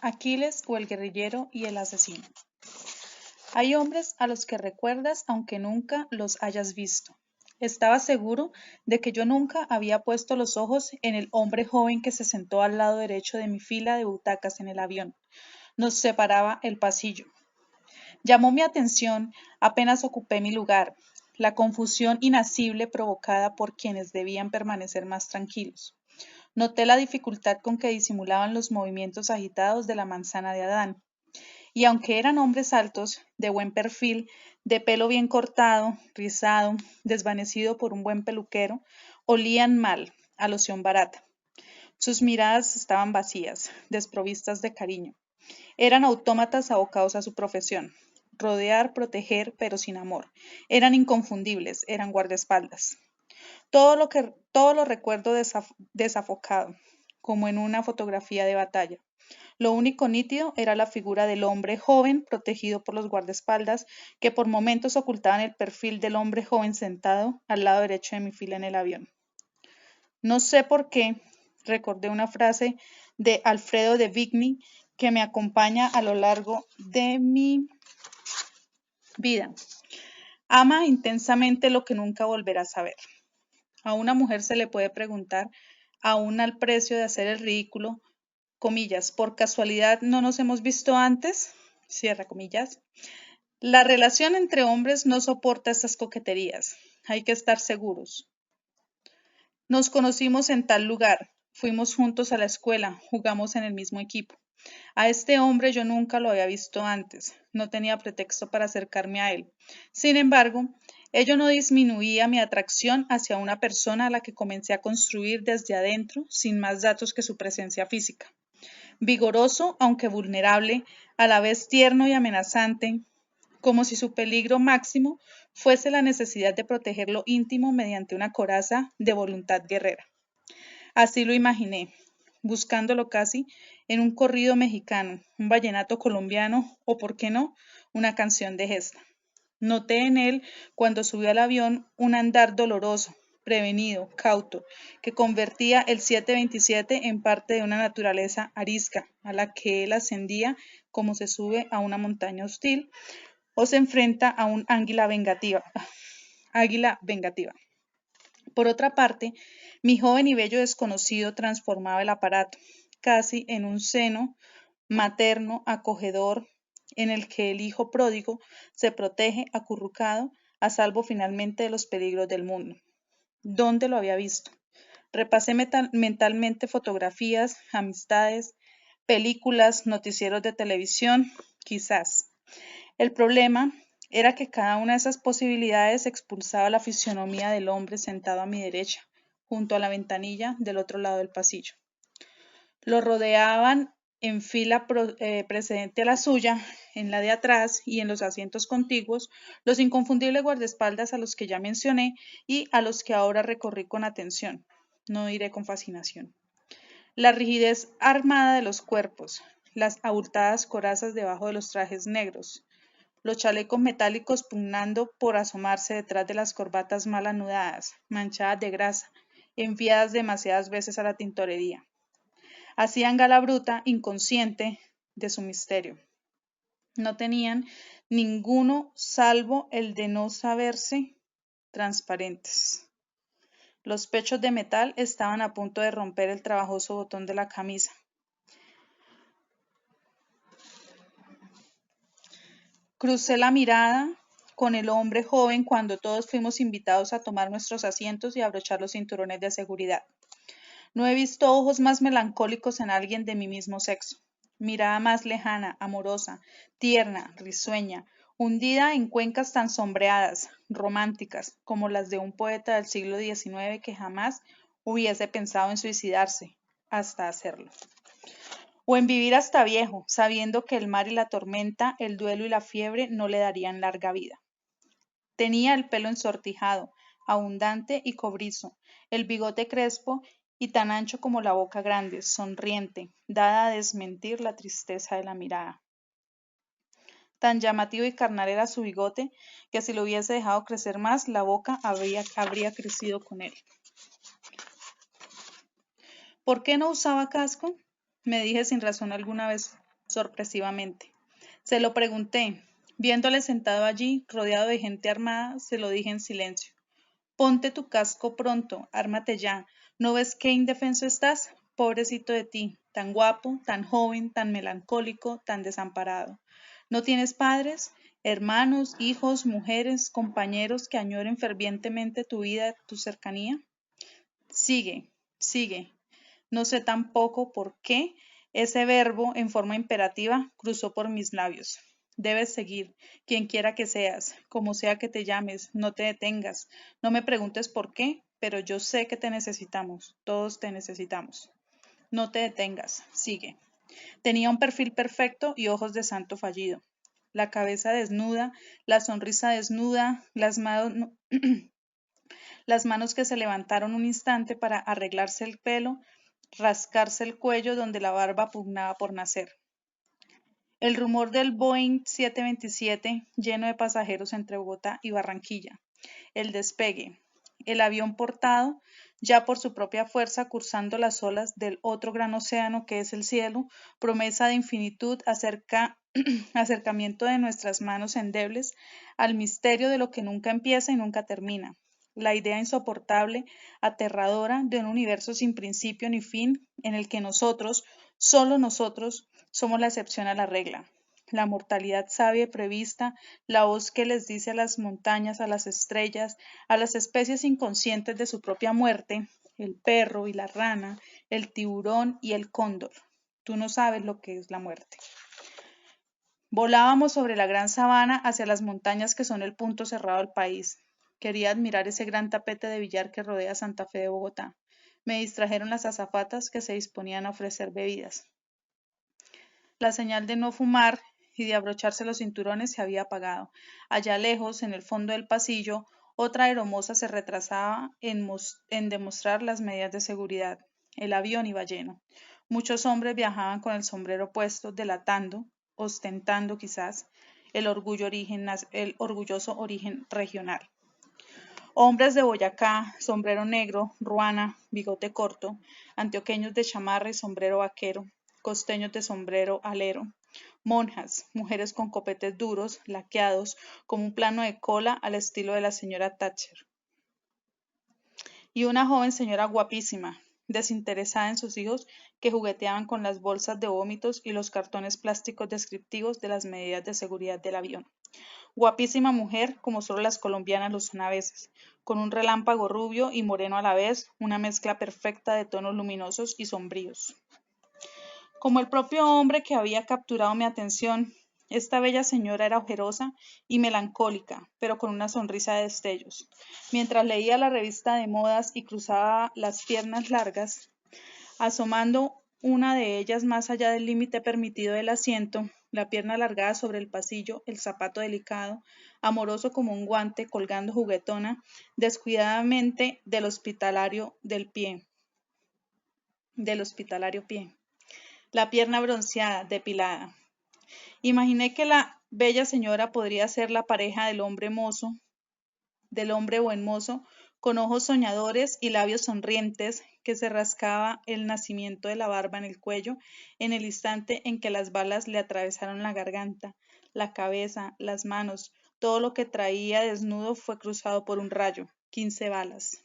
Aquiles o el guerrillero y el asesino. Hay hombres a los que recuerdas aunque nunca los hayas visto. Estaba seguro de que yo nunca había puesto los ojos en el hombre joven que se sentó al lado derecho de mi fila de butacas en el avión. Nos separaba el pasillo. Llamó mi atención apenas ocupé mi lugar, la confusión inacible provocada por quienes debían permanecer más tranquilos. Noté la dificultad con que disimulaban los movimientos agitados de la manzana de Adán. Y aunque eran hombres altos, de buen perfil, de pelo bien cortado, rizado, desvanecido por un buen peluquero, olían mal, a loción barata. Sus miradas estaban vacías, desprovistas de cariño. Eran autómatas abocados a su profesión. Rodear, proteger, pero sin amor. Eran inconfundibles, eran guardaespaldas. Todo lo recuerdo desafocado, como en una fotografía de batalla. Lo único nítido era la figura del hombre joven protegido por los guardaespaldas que por momentos ocultaban el perfil del hombre joven sentado al lado derecho de mi fila en el avión. No sé por qué recordé una frase de Alfredo de Vigny que me acompaña a lo largo de mi vida. Ama intensamente lo que nunca volverás a ver. A una mujer se le puede preguntar, aún al precio de hacer el ridículo, comillas, ¿por casualidad no nos hemos visto antes? Cierra comillas. La relación entre hombres no soporta estas coqueterías. Hay que estar seguros. Nos conocimos en tal lugar, fuimos juntos a la escuela, jugamos en el mismo equipo. A este hombre yo nunca lo había visto antes, no tenía pretexto para acercarme a él. Sin embargo, ello no disminuía mi atracción hacia una persona a la que comencé a construir desde adentro, sin más datos que su presencia física. Vigoroso, aunque vulnerable, a la vez tierno y amenazante, como si su peligro máximo fuese la necesidad de proteger lo íntimo mediante una coraza de voluntad guerrera. Así lo imaginé, buscándolo casi en un corrido mexicano, un vallenato colombiano o, por qué no, una canción de gesta. Noté en él, cuando subió al avión, un andar doloroso, prevenido, cauto, que convertía el 727 en parte de una naturaleza arisca, a la que él ascendía como se sube a una montaña hostil o se enfrenta a un águila vengativa. Por otra parte, mi joven y bello desconocido transformaba el aparato, casi en un seno materno acogedor en el que el hijo pródigo se protege acurrucado, a salvo finalmente de los peligros del mundo. ¿Dónde lo había visto? Repasé mentalmente fotografías, amistades, películas, noticieros de televisión, quizás. El problema era que cada una de esas posibilidades expulsaba la fisonomía del hombre sentado a mi derecha, junto a la ventanilla del otro lado del pasillo. Lo rodeaban en fila precedente a la suya, en la de atrás y en los asientos contiguos, los inconfundibles guardaespaldas a los que ya mencioné y a los que ahora recorrí con atención, no diré con fascinación. La rigidez armada de los cuerpos, las abultadas corazas debajo de los trajes negros, los chalecos metálicos pugnando por asomarse detrás de las corbatas mal anudadas, manchadas de grasa, enviadas demasiadas veces a la tintorería. Hacían gala bruta, inconsciente, de su misterio. No tenían ninguno salvo el de no saberse transparentes. Los pechos de metal estaban a punto de romper el trabajoso botón de la camisa. Crucé la mirada con el hombre joven cuando todos fuimos invitados a tomar nuestros asientos y abrochar los cinturones de seguridad. No he visto ojos más melancólicos en alguien de mi mismo sexo. Mirada más lejana, amorosa, tierna, risueña, hundida en cuencas tan sombreadas, románticas, como las de un poeta del siglo XIX que jamás hubiese pensado en suicidarse, hasta hacerlo. O en vivir hasta viejo, sabiendo que el mar y la tormenta, el duelo y la fiebre no le darían larga vida. Tenía el pelo ensortijado, abundante y cobrizo, el bigote crespo y tan ancho como la boca grande, sonriente, dada a desmentir la tristeza de la mirada. Tan llamativo y carnal era su bigote, que si lo hubiese dejado crecer más, la boca habría crecido con él. ¿Por qué no usaba casco? Me dije sin razón alguna vez sorpresivamente. Se lo pregunté. Viéndole sentado allí, rodeado de gente armada, se lo dije en silencio. Ponte tu casco pronto, ármate ya. ¿No ves qué indefenso estás? Pobrecito de ti, tan guapo, tan joven, tan melancólico, tan desamparado. ¿No tienes padres, hermanos, hijos, mujeres, compañeros que añoren fervientemente tu vida, tu cercanía? Sigue, sigue. No sé tampoco por qué ese verbo en forma imperativa cruzó por mis labios. Debes seguir, quien quiera que seas, como sea que te llames, no te detengas. No me preguntes por qué, pero yo sé que te necesitamos, todos te necesitamos. No te detengas, sigue. Tenía un perfil perfecto y ojos de santo fallido. La cabeza desnuda, la sonrisa desnuda, las manos que se levantaron un instante para arreglarse el pelo, rascarse el cuello donde la barba pugnaba por nacer. El rumor del Boeing 727 lleno de pasajeros entre Bogotá y Barranquilla. El despegue. El avión portado, ya por su propia fuerza, cursando las olas del otro gran océano que es el cielo, promesa de infinitud, acercamiento de nuestras manos endebles al misterio de lo que nunca empieza y nunca termina. La idea insoportable, aterradora, de un universo sin principio ni fin, en el que nosotros, solo nosotros, somos la excepción a la regla. La mortalidad sabia y prevista, la voz que les dice a las montañas, a las estrellas, a las especies inconscientes de su propia muerte, el perro y la rana, el tiburón y el cóndor. Tú no sabes lo que es la muerte. Volábamos sobre la gran sabana hacia las montañas que son el punto cerrado del país. Quería admirar ese gran tapete de billar que rodea Santa Fe de Bogotá. Me distrajeron las azafatas que se disponían a ofrecer bebidas. La señal de no fumar y de abrocharse los cinturones se había apagado. Allá lejos, en el fondo del pasillo, otra aeromoza se retrasaba en demostrar las medidas de seguridad. El avión iba lleno. Muchos hombres viajaban con el sombrero puesto, delatando, ostentando quizás, el orgulloso origen regional. Hombres de Boyacá, sombrero negro, ruana, bigote corto, antioqueños de chamarra y sombrero vaquero, costeños de sombrero alero, monjas, mujeres con copetes duros, laqueados, como un plano de cola al estilo de la señora Thatcher. Y una joven señora guapísima, desinteresada en sus hijos, que jugueteaban con las bolsas de vómitos y los cartones plásticos descriptivos de las medidas de seguridad del avión. Guapísima mujer, como solo las colombianas lo son a veces, con un relámpago rubio y moreno a la vez, una mezcla perfecta de tonos luminosos y sombríos. Como el propio hombre que había capturado mi atención, esta bella señora era ojerosa y melancólica, pero con una sonrisa de destellos. Mientras leía la revista de modas y cruzaba las piernas largas, asomando una de ellas más allá del límite permitido del asiento, la pierna alargada sobre el pasillo, el zapato delicado, amoroso como un guante, colgando juguetona, descuidadamente del hospitalario pie. La pierna bronceada, depilada. Imaginé que la bella señora podría ser la pareja del hombre buen mozo, con ojos soñadores y labios sonrientes, que se rascaba el nacimiento de la barba en el cuello en el instante en que las balas le atravesaron la garganta, la cabeza, las manos, todo lo que traía desnudo fue cruzado por un rayo, 15 balas.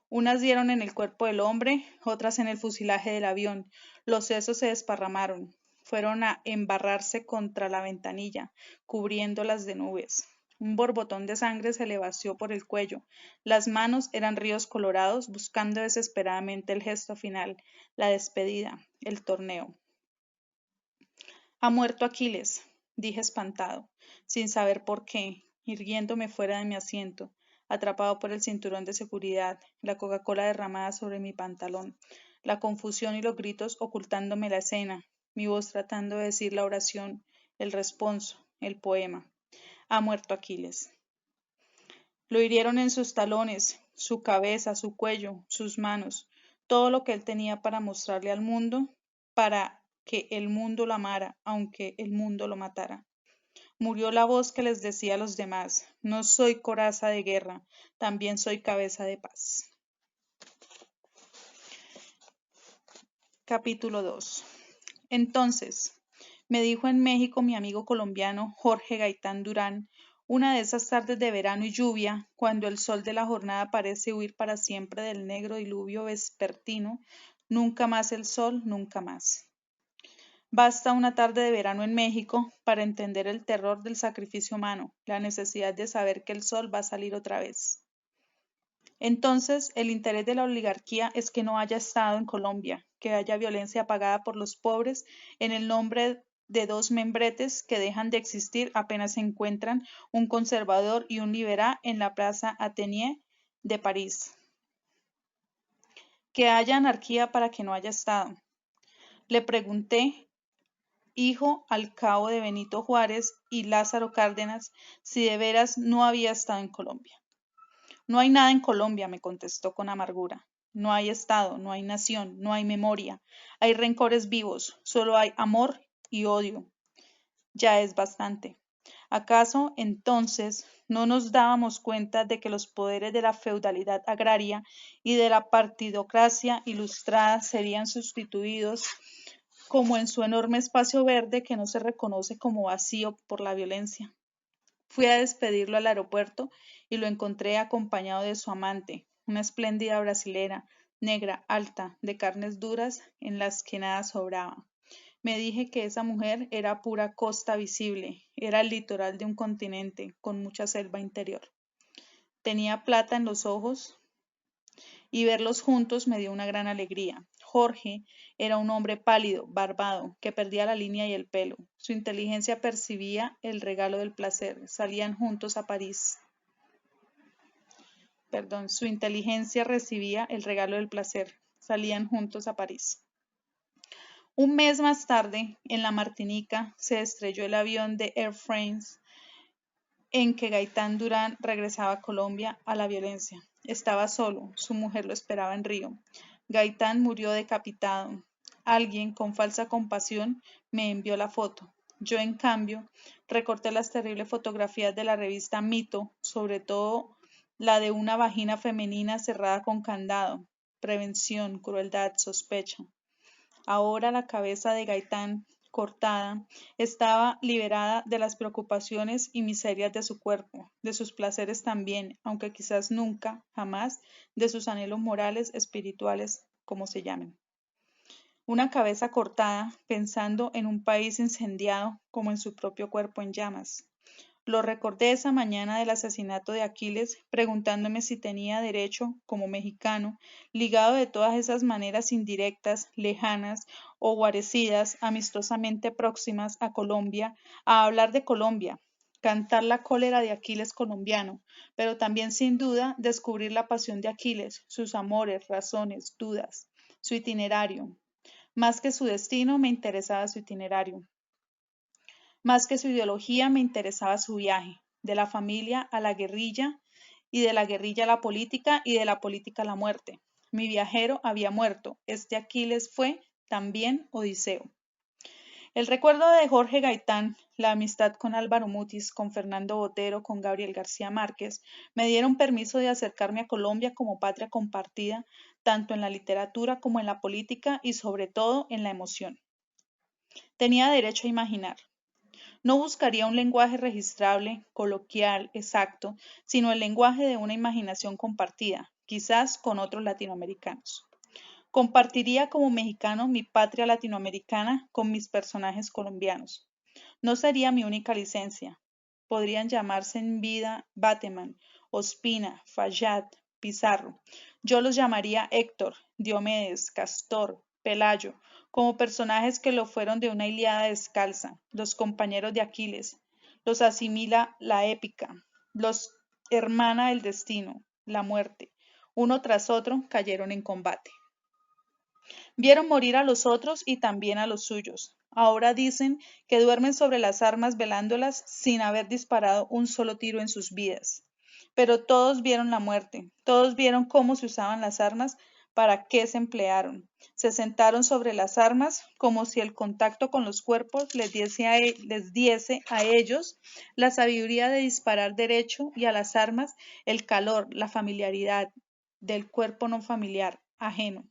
Unas dieron en el cuerpo del hombre, otras en el fuselaje del avión. Los sesos se desparramaron, fueron a embarrarse contra la ventanilla, cubriéndolas de nubes. Un borbotón de sangre se le vació por el cuello. Las manos eran ríos colorados, buscando desesperadamente el gesto final, la despedida, el torneo. Ha muerto Aquiles, dije espantado, sin saber por qué, irguiéndome fuera de mi asiento, atrapado por el cinturón de seguridad, la Coca-Cola derramada sobre mi pantalón, la confusión y los gritos ocultándome la escena, mi voz tratando de decir la oración, el responso, el poema. Ha muerto Aquiles. Lo hirieron en sus talones, su cabeza, su cuello, sus manos, todo lo que él tenía para mostrarle al mundo, para que el mundo lo amara, aunque el mundo lo matara. Murió la voz que les decía a los demás, no soy coraza de guerra, también soy cabeza de paz. Capítulo 2. Entonces, Me dijo en México mi amigo colombiano Jorge Gaitán Durán, una de esas tardes de verano y lluvia, cuando el sol de la jornada parece huir para siempre del negro diluvio vespertino, nunca más el sol, nunca más. Basta una tarde de verano en México para entender el terror del sacrificio humano, la necesidad de saber que el sol va a salir otra vez. Entonces, el interés de la oligarquía es que no haya Estado en Colombia, que haya violencia pagada por los pobres en el nombre de dos membretes que dejan de existir apenas se encuentran un conservador y un liberal en la Plaza Athénée de París. Que haya anarquía para que no haya Estado. Le pregunté, hijo al cabo de Benito Juárez y Lázaro Cárdenas, si de veras no había Estado en Colombia. No hay nada en Colombia, me contestó con amargura. No hay Estado, no hay nación, no hay memoria. Hay rencores vivos, solo hay amor y odio. Ya es bastante. ¿Acaso entonces no nos dábamos cuenta de que los poderes de la feudalidad agraria y de la partidocracia ilustrada serían sustituidos como en su enorme espacio verde que no se reconoce como vacío por la violencia? Fui a despedirlo al aeropuerto y lo encontré acompañado de su amante, una espléndida brasilera, negra, alta, de carnes duras en las que nada sobraba. Me dije que esa mujer era pura costa visible, era el litoral de un continente con mucha selva interior. Tenía plata en los ojos y verlos juntos me dio una gran alegría. Jorge era un hombre pálido, barbado, que perdía la línea y el pelo. Su inteligencia percibía el regalo del placer. Salían juntos a París. Su inteligencia recibía el regalo del placer. Salían juntos a París. Un mes más tarde, en la Martinica, se estrelló el avión de Air France en que Gaitán Durán regresaba a Colombia a la violencia. Estaba solo, su mujer lo esperaba en Río. Gaitán murió decapitado. Alguien, con falsa compasión, me envió la foto. Yo, en cambio, recorté las terribles fotografías de la revista Mito, sobre todo la de una vagina femenina cerrada con candado. Prevención, crueldad, sospecha. Ahora la cabeza de Gaitán, cortada, estaba liberada de las preocupaciones y miserias de su cuerpo, de sus placeres también, aunque quizás nunca, jamás, de sus anhelos morales, espirituales, como se llamen. Una cabeza cortada, pensando en un país incendiado como en su propio cuerpo en llamas. Lo recordé esa mañana del asesinato de Aquiles, preguntándome si tenía derecho, como mexicano, ligado de todas esas maneras indirectas, lejanas o guarecidas, amistosamente próximas a Colombia, a hablar de Colombia, cantar la cólera de Aquiles colombiano, pero también sin duda descubrir la pasión de Aquiles, sus amores, razones, dudas, su itinerario. Más que su destino, me interesaba su itinerario. Más que su ideología, me interesaba su viaje, de la familia a la guerrilla, y de la guerrilla a la política, y de la política a la muerte. Mi viajero había muerto. Este Aquiles fue también Odiseo. El recuerdo de Jorge Gaitán, la amistad con Álvaro Mutis, con Fernando Botero, con Gabriel García Márquez, me dieron permiso de acercarme a Colombia como patria compartida, tanto en la literatura como en la política y sobre todo en la emoción. Tenía derecho a imaginar. No buscaría un lenguaje registrable, coloquial, exacto, sino el lenguaje de una imaginación compartida, quizás con otros latinoamericanos. Compartiría como mexicano mi patria latinoamericana con mis personajes colombianos. No sería mi única licencia. Podrían llamarse en vida Bateman, Ospina, Fayad, Pizarro. Yo los llamaría Héctor, Diomedes, Castor, Pelayo, como personajes que lo fueron de una Ilíada descalza, los compañeros de Aquiles. Los asimila la épica, los hermana el destino, la muerte. Uno tras otro cayeron en combate. Vieron morir a los otros y también a los suyos. Ahora dicen que duermen sobre las armas velándolas sin haber disparado un solo tiro en sus vidas. Pero todos vieron la muerte, todos vieron cómo se usaban las armas, para qué se emplearon. Se sentaron sobre las armas como si el contacto con los cuerpos les diese a ellos la sabiduría de disparar derecho y a las armas el calor, la familiaridad del cuerpo no familiar, ajeno.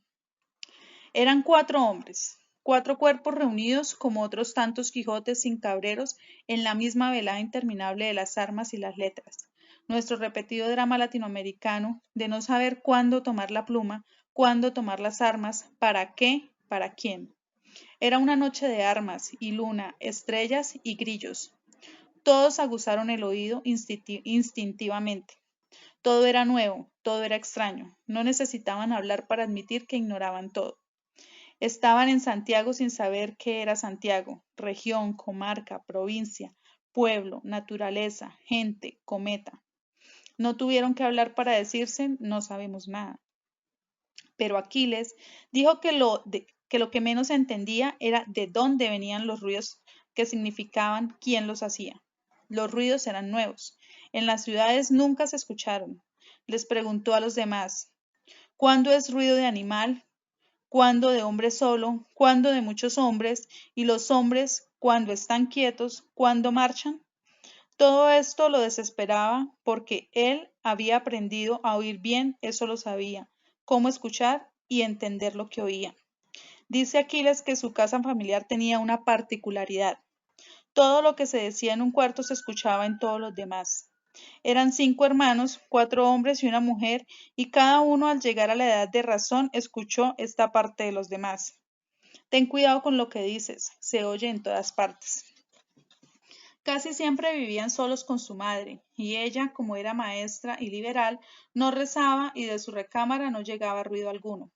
Eran 4 hombres, 4 cuerpos reunidos como otros tantos Quijotes sin cabreros en la misma velada interminable de las armas y las letras. Nuestro repetido drama latinoamericano de no saber cuándo tomar la pluma, cuándo tomar las armas, para qué, para quién. Era una noche de armas y luna, estrellas y grillos. Todos aguzaron el oído instintivamente. Todo era nuevo, todo era extraño. No necesitaban hablar para admitir que ignoraban todo. Estaban en Santiago sin saber qué era Santiago, región, comarca, provincia, pueblo, naturaleza, gente, cometa. No tuvieron que hablar para decirse, no sabemos nada. Pero Aquiles dijo que lo que menos entendía era de dónde venían los ruidos que significaban quién los hacía. Los ruidos eran nuevos. En las ciudades nunca se escucharon. Les preguntó a los demás, ¿cuándo es ruido de animal? ¿Cuándo de hombre solo? ¿Cuándo de muchos hombres? ¿Y los hombres cuándo están quietos? ¿Cuándo marchan? Todo esto lo desesperaba porque él había aprendido a oír bien, eso lo sabía, cómo escuchar y entender lo que oía. Dice Aquiles que su casa familiar tenía una particularidad. Todo lo que se decía en un cuarto se escuchaba en todos los demás. Eran 5 hermanos, 4 hombres y una mujer, y cada uno al llegar a la edad de razón escuchó esta parte de los demás. Ten cuidado con lo que dices, se oye en todas partes. Casi siempre vivían solos con su madre, y ella, como era maestra y liberal, no rezaba y de su recámara no llegaba ruido alguno.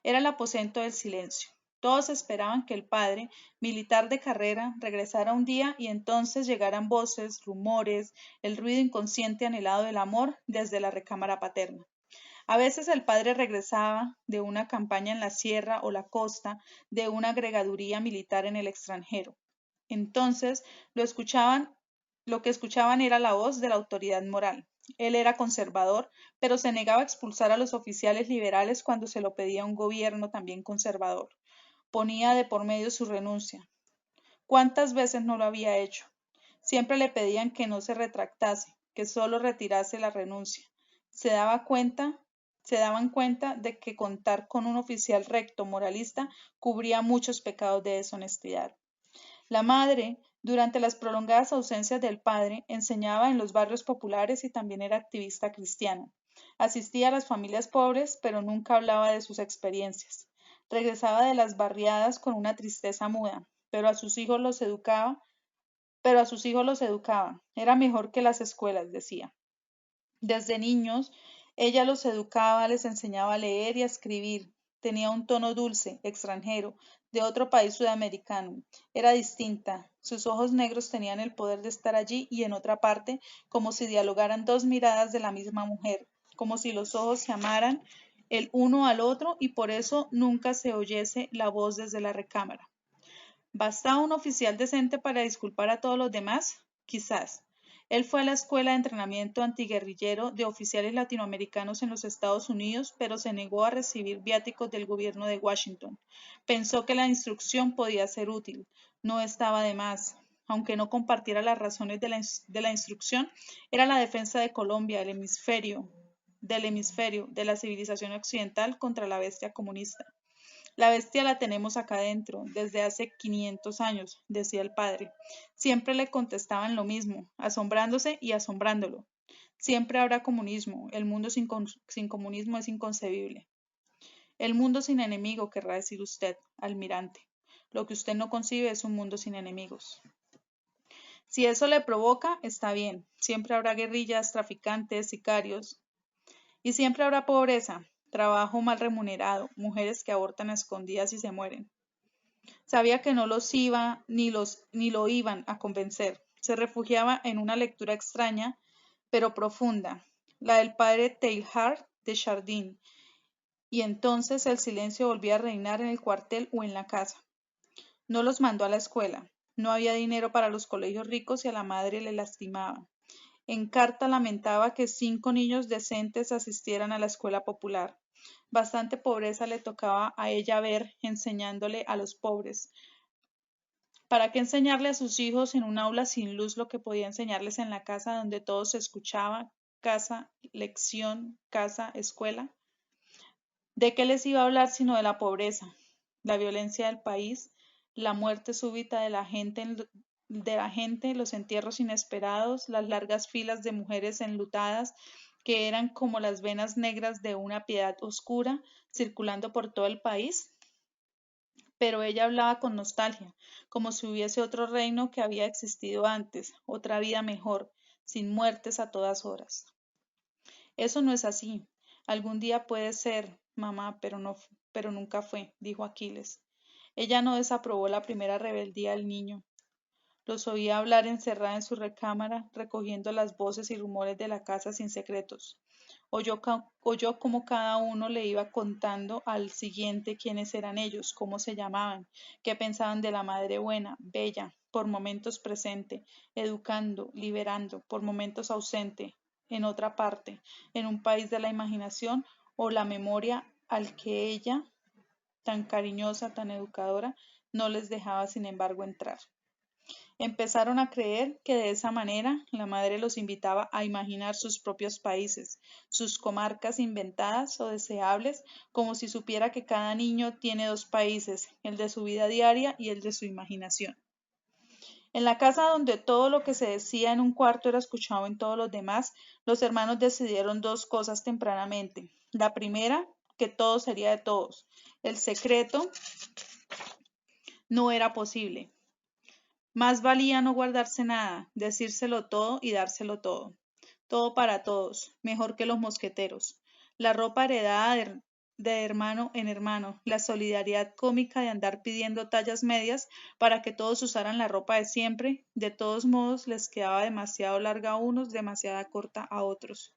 Era el aposento del silencio. Todos esperaban que el padre, militar de carrera, regresara un día y entonces llegaran voces, rumores, el ruido inconsciente anhelado del amor desde la recámara paterna. A veces el padre regresaba de una campaña en la sierra o la costa, de una agregaduría militar en el extranjero. Entonces lo que escuchaban era la voz de la autoridad moral. Él era conservador, pero se negaba a expulsar a los oficiales liberales cuando se lo pedía un gobierno también conservador. Ponía de por medio su renuncia. ¿Cuántas veces no lo había hecho? Siempre le pedían que no se retractase, que solo retirase la renuncia. Se daban cuenta de que contar con un oficial recto moralista cubría muchos pecados de deshonestidad. La madre, durante las prolongadas ausencias del padre, enseñaba en los barrios populares y también era activista cristiana. Asistía a las familias pobres, pero nunca hablaba de sus experiencias. Regresaba de las barriadas con una tristeza muda, pero a sus hijos los educaba, Era mejor que las escuelas, decía. Desde niños, ella los educaba, les enseñaba a leer y a escribir. Tenía un tono dulce, extranjero, de otro país sudamericano. Era distinta. Sus ojos negros tenían el poder de estar allí y en otra parte, como si dialogaran dos miradas de la misma mujer, como si los ojos se amaran el uno al otro y por eso nunca se oyese la voz desde la recámara. ¿Bastaba un oficial decente para disculpar a todos los demás? Quizás. Él fue a la escuela de entrenamiento antiguerrillero de oficiales latinoamericanos en los Estados Unidos, pero se negó a recibir viáticos del gobierno de Washington. Pensó que la instrucción podía ser útil. No estaba de más. Aunque no compartiera las razones de la instrucción, era la defensa de Colombia, del hemisferio, de la civilización occidental contra la bestia comunista. La bestia la tenemos acá dentro, desde hace 500 años, decía el padre. Siempre le contestaban lo mismo, asombrándose y asombrándolo. Siempre habrá comunismo, el mundo sin comunismo es inconcebible. El mundo sin enemigo, querrá decir usted, almirante. Lo que usted no concibe es un mundo sin enemigos. Si eso le provoca, está bien. Siempre habrá guerrillas, traficantes, sicarios. Y siempre habrá pobreza, trabajo mal remunerado, mujeres que abortan a escondidas y se mueren. Sabía que no los iba ni lo iban a convencer. Se refugiaba en una lectura extraña, pero profunda, la del padre Teilhard de Chardin, y entonces el silencio volvía a reinar en el cuartel o en la casa. No los mandó a la escuela. No había dinero para los colegios ricos y a la madre le lastimaba. En carta lamentaba que 5 niños decentes asistieran a la escuela popular. Bastante pobreza le tocaba a ella ver enseñándole a los pobres. ¿Para qué enseñarle a sus hijos en un aula sin luz lo que podía enseñarles en la casa donde todo se escuchaba, casa, lección, casa, escuela? ¿De qué les iba a hablar sino de la pobreza? la violencia del país, la muerte súbita de la gente, los entierros inesperados, las largas filas de mujeres enlutadas que eran como las venas negras de una piedad oscura circulando por todo el país. Pero ella hablaba con nostalgia, como si hubiese otro reino que había existido antes, otra vida mejor, sin muertes a todas horas. Eso no es así. Algún día puede ser, mamá, pero nunca fue, dijo Aquiles. Ella no desaprobó la primera rebeldía del niño. Los oía hablar encerrada en su recámara, recogiendo las voces y rumores de la casa sin secretos. Oyó cómo cada uno le iba contando al siguiente quiénes eran ellos, cómo se llamaban, qué pensaban de la madre buena, bella, por momentos presente, educando, liberando, por momentos ausente, en otra parte, en un país de la imaginación o la memoria al que ella, tan cariñosa, tan educadora, no les dejaba sin embargo entrar. Empezaron a creer que de esa manera la madre los invitaba a imaginar sus propios países, sus comarcas inventadas o deseables, como si supiera que cada niño tiene dos países, el de su vida diaria y el de su imaginación. En la casa donde todo lo que se decía en un cuarto era escuchado en todos los demás, los hermanos decidieron dos cosas tempranamente. La primera, que todo sería de todos. El secreto no era posible. Más valía no guardarse nada, decírselo todo y dárselo todo. Todo para todos, mejor que los mosqueteros. La ropa heredada de hermano en hermano, la solidaridad cómica de andar pidiendo tallas medias para que todos usaran la ropa de siempre, de todos modos les quedaba demasiado larga a unos, demasiada corta a otros.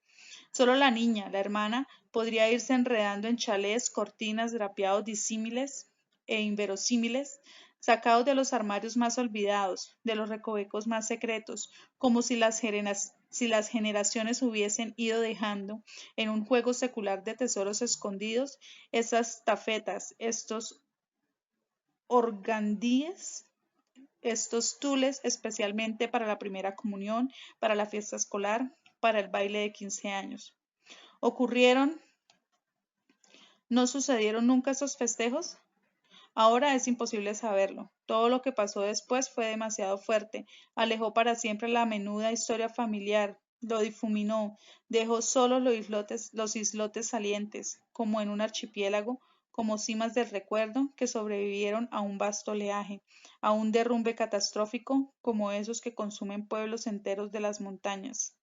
Solo la niña, la hermana, podría irse enredando en chalés, cortinas, drapeados disímiles e inverosímiles, sacados de los armarios más olvidados, de los recovecos más secretos, como si las generaciones hubiesen ido dejando, en un juego secular de tesoros escondidos, esas tafetas, estos organdíes, estos tules especialmente para la primera comunión, para la fiesta escolar, para el baile de 15 años. ¿Ocurrieron? ¿No sucedieron nunca esos festejos? Ahora es imposible saberlo. Todo lo que pasó después fue demasiado fuerte. Alejó para siempre la menuda historia familiar, lo difuminó, dejó solo los islotes salientes, como en un archipiélago, como cimas del recuerdo, que sobrevivieron a un vasto oleaje, a un derrumbe catastrófico, como esos que consumen pueblos enteros de las montañas.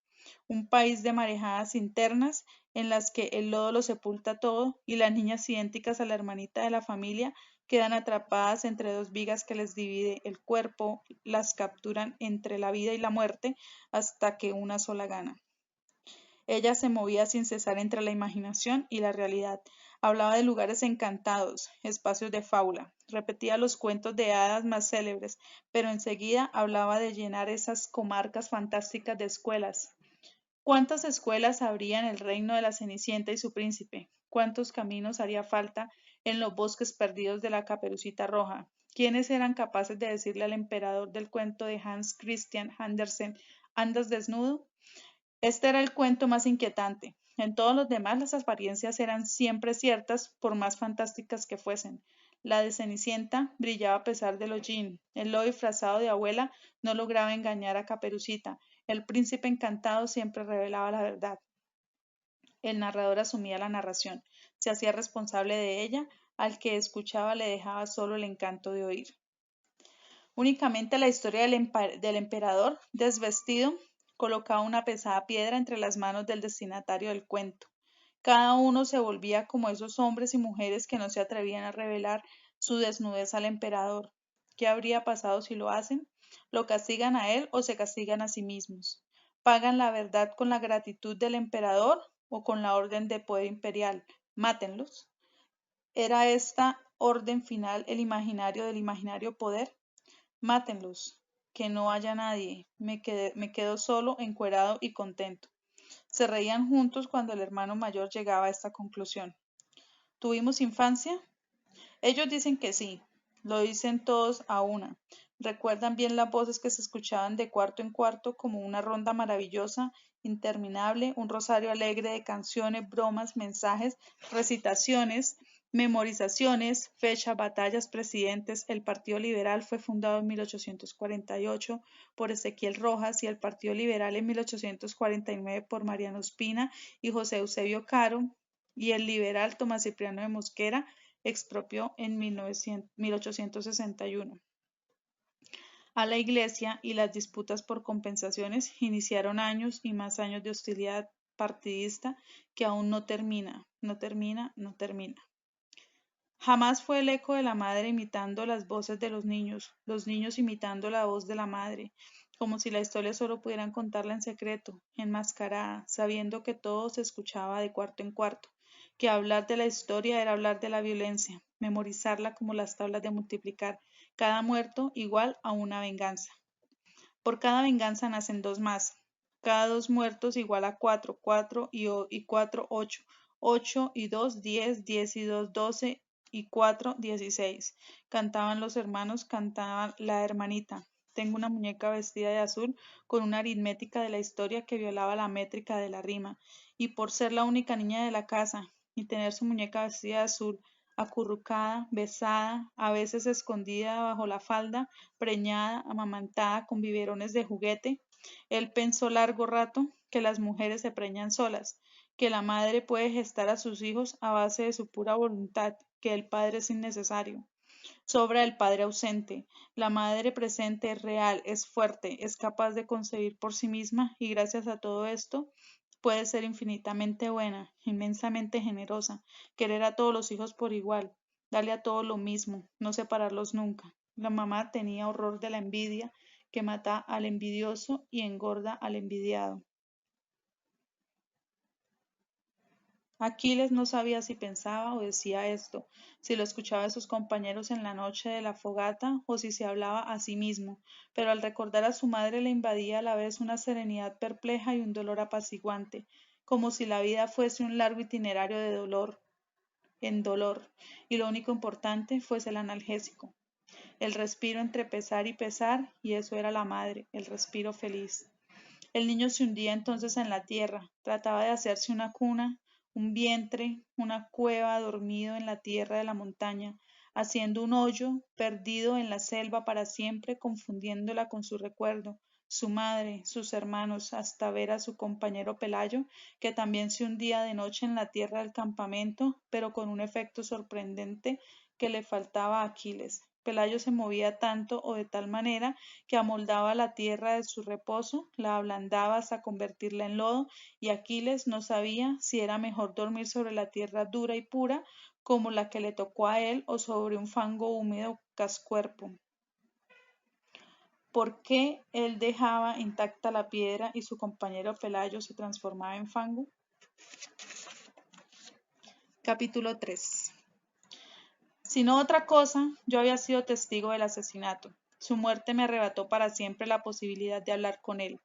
Un país de marejadas internas en las que el lodo lo sepulta todo y las niñas idénticas a la hermanita de la familia quedan atrapadas entre dos vigas que les divide el cuerpo, las capturan entre la vida y la muerte hasta que una sola gana. Ella se movía sin cesar entre la imaginación y la realidad. Hablaba de lugares encantados, espacios de fábula, repetía los cuentos de hadas más célebres, pero enseguida hablaba de llenar esas comarcas fantásticas de escuelas. ¿Cuántas escuelas habría en el reino de la Cenicienta y su príncipe? ¿Cuántos caminos haría falta en los bosques perdidos de la Caperucita Roja? ¿Quiénes eran capaces de decirle al emperador del cuento de Hans Christian Andersen, ¿andas desnudo? Este era el cuento más inquietante. En todos los demás las apariencias eran siempre ciertas, por más fantásticas que fuesen. La de Cenicienta brillaba a pesar del hollín. El lobo disfrazado de abuela no lograba engañar a Caperucita. El príncipe encantado siempre revelaba la verdad. El narrador asumía la narración, se hacía responsable de ella, al que escuchaba le dejaba solo el encanto de oír. Únicamente la historia del emperador, desvestido, colocaba una pesada piedra entre las manos del destinatario del cuento. Cada uno se volvía como esos hombres y mujeres que no se atrevían a revelar su desnudez al emperador. ¿Qué habría pasado si lo hacen? ¿Lo castigan a él o se castigan a sí mismos? ¿Pagan la verdad con la gratitud del emperador o con la orden de poder imperial? Mátenlos. ¿Era esta orden final el imaginario del imaginario poder? Mátenlos, que no haya nadie. Me quedo solo, encuerado y contento. Se reían juntos cuando el hermano mayor llegaba a esta conclusión. ¿Tuvimos infancia? Ellos dicen que sí, lo dicen todos a una. Recuerdan bien las voces que se escuchaban de cuarto en cuarto como una ronda maravillosa, interminable, un rosario alegre de canciones, bromas, mensajes, recitaciones, Memorizaciones, fecha, batallas, presidentes. El Partido Liberal fue fundado en 1848 por Ezequiel Rojas y el Partido Liberal en 1849 por Mariano Ospina y José Eusebio Caro, y el liberal Tomás Cipriano de Mosquera expropió en 1861. A la Iglesia y las disputas por compensaciones iniciaron años y más años de hostilidad partidista que aún no termina. Jamás fue el eco de la madre imitando las voces de los niños imitando la voz de la madre, como si la historia solo pudieran contarla en secreto, enmascarada, sabiendo que todo se escuchaba de cuarto en cuarto, que hablar de la historia era hablar de la violencia, memorizarla como las tablas de multiplicar, cada muerto igual a una venganza. Por cada venganza nacen dos más, cada dos muertos igual a cuatro, cuatro y cuatro, ocho, ocho y dos, 10, 10 y dos, 12 y cuatro, 16. Cantaban los hermanos, cantaba la hermanita. Tengo una muñeca vestida de azul con una aritmética de la historia que violaba la métrica de la rima, y por ser la única niña de la casa y tener su muñeca vestida de azul, acurrucada, besada, a veces escondida bajo la falda, preñada, amamantada con biberones de juguete, él pensó largo rato que las mujeres se preñan solas, que la madre puede gestar a sus hijos a base de su pura voluntad, que el padre es innecesario. Sobra el padre ausente. La madre presente es real, es fuerte, es capaz de concebir por sí misma y gracias a todo esto puede ser infinitamente buena, inmensamente generosa, querer a todos los hijos por igual, darle a todos lo mismo, no separarlos nunca. La mamá tenía horror de la envidia, que mata al envidioso y engorda al envidiado. Aquiles no sabía si pensaba o decía esto, si lo escuchaba de sus compañeros en la noche de la fogata o si se hablaba a sí mismo, pero al recordar a su madre le invadía a la vez una serenidad perpleja y un dolor apaciguante, como si la vida fuese un largo itinerario de dolor en dolor, y lo único importante fuese el analgésico, el respiro entre pesar y pesar, y eso era la madre, el respiro feliz. El niño se hundía entonces en la tierra, trataba de hacerse una cuna, un vientre, una cueva dormido en la tierra de la montaña, haciendo un hoyo, perdido en la selva para siempre, confundiéndola con su recuerdo, su madre, sus hermanos, hasta ver a su compañero Pelayo, que también se hundía de noche en la tierra del campamento, pero con un efecto sorprendente que le faltaba a Aquiles. Pelayo se movía tanto o de tal manera que amoldaba la tierra de su reposo, la ablandaba hasta convertirla en lodo, y Aquiles no sabía si era mejor dormir sobre la tierra dura y pura, como la que le tocó a él, o sobre un fango húmedo cascuerpo. ¿Por qué él dejaba intacta la piedra y su compañero Pelayo se transformaba en fango? Capítulo 3. Si no otra cosa, yo había sido testigo del asesinato. Su muerte me arrebató para siempre la posibilidad de hablar con él.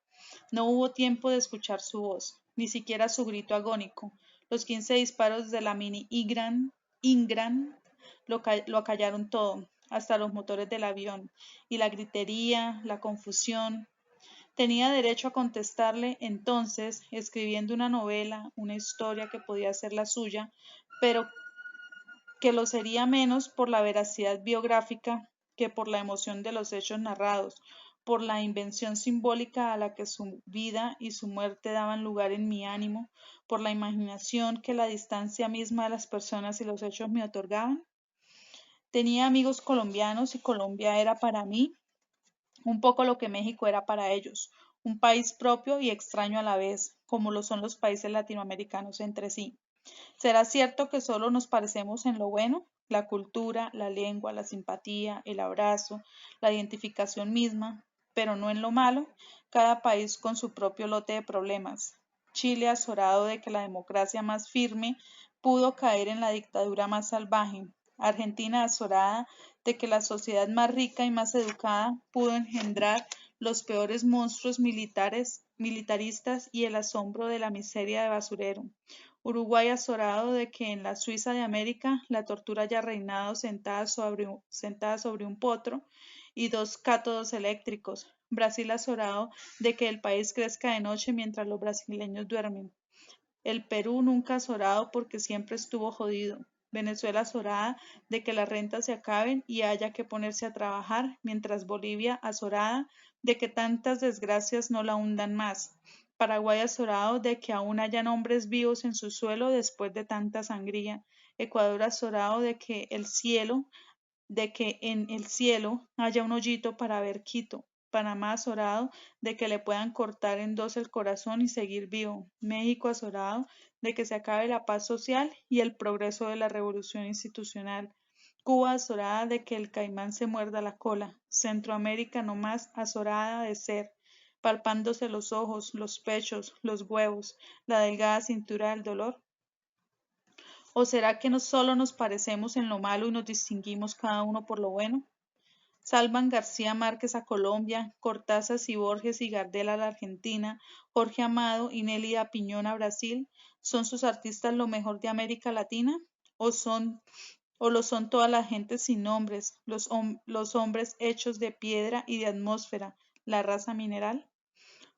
No hubo tiempo de escuchar su voz, ni siquiera su grito agónico. Los 15 disparos de la mini Ingram lo acallaron todo, hasta los motores del avión, y la gritería, la confusión. Tenía derecho a contestarle entonces, escribiendo una novela, una historia que podía ser la suya, pero que lo sería menos por la veracidad biográfica que por la emoción de los hechos narrados, por la invención simbólica a la que su vida y su muerte daban lugar en mi ánimo, por la imaginación que la distancia misma de las personas y los hechos me otorgaban. Tenía amigos colombianos y Colombia era para mí un poco lo que México era para ellos, un país propio y extraño a la vez, como lo son los países latinoamericanos entre sí. ¿Será cierto que solo nos parecemos en lo bueno? La cultura, la lengua, la simpatía, el abrazo, la identificación misma, pero no en lo malo, cada país con su propio lote de problemas. Chile azorado de que la democracia más firme pudo caer en la dictadura más salvaje. Argentina azorada de que la sociedad más rica y más educada pudo engendrar los peores monstruos militaristas y el asombro de la miseria de basurero. Uruguay azorado de que en la Suiza de América la tortura haya reinado sentada sobre un potro y dos cátodos eléctricos. Brasil azorado de que el país crezca de noche mientras los brasileños duermen. El Perú nunca azorado porque siempre estuvo jodido. Venezuela azorada de que las rentas se acaben y haya que ponerse a trabajar, mientras Bolivia azorada de que tantas desgracias no la hundan más. Paraguay azorado de que aún hayan hombres vivos en su suelo después de tanta sangría. Ecuador azorado de que en el cielo haya un hoyito para ver Quito. Panamá azorado de que le puedan cortar en dos el corazón y seguir vivo. México azorado de que se acabe la paz social y el progreso de la revolución institucional. Cuba azorada de que el caimán se muerda la cola. Centroamérica no más azorada de ser, palpándose los ojos, los pechos, los huevos, la delgada cintura del dolor. ¿O será que no solo nos parecemos en lo malo y nos distinguimos cada uno por lo bueno? Salvan García Márquez a Colombia, Cortázar y Borges y Gardel a la Argentina, Jorge Amado y Nélida Piñón a Brasil. ¿Son sus artistas lo mejor de América Latina? ¿O lo son toda la gente sin nombres, los hombres hechos de piedra y de atmósfera, la raza mineral?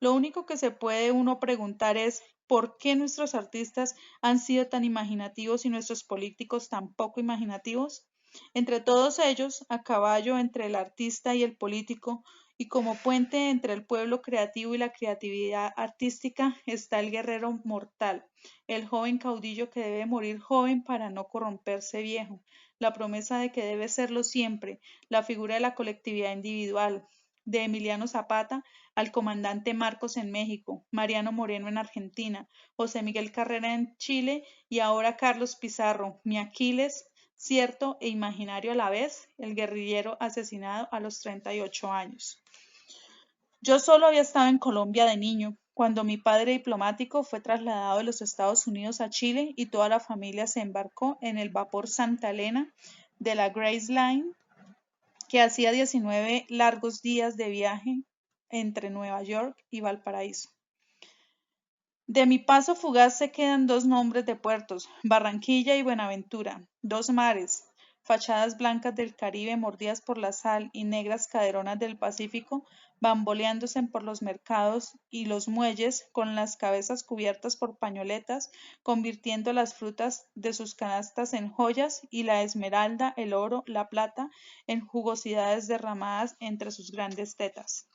Lo único que se puede uno preguntar es ¿por qué nuestros artistas han sido tan imaginativos y nuestros políticos tan poco imaginativos? Entre todos ellos, a caballo entre el artista y el político, y como puente entre el pueblo creativo y la creatividad artística, está el guerrero mortal, el joven caudillo que debe morir joven para no corromperse viejo, la promesa de que debe serlo siempre, la figura de la colectividad individual, de Emiliano Zapata al comandante Marcos en México, Mariano Moreno en Argentina, José Miguel Carrera en Chile y ahora Carlos Pizarro, mi Aquiles, cierto e imaginario a la vez, el guerrillero asesinado a los 38 años. Yo solo había estado en Colombia de niño, cuando mi padre diplomático fue trasladado de los Estados Unidos a Chile y toda la familia se embarcó en el vapor Santa Elena de la Grace Line, que hacía 19 largos días de viaje entre Nueva York y Valparaíso. De mi paso fugaz se quedan dos nombres de puertos, Barranquilla y Buenaventura, dos mares, fachadas blancas del Caribe mordidas por la sal y negras caderonas del Pacífico, bamboleándose por los mercados y los muelles con las cabezas cubiertas por pañoletas, convirtiendo las frutas de sus canastas en joyas y la esmeralda, el oro, la plata en jugosidades derramadas entre sus grandes tetas.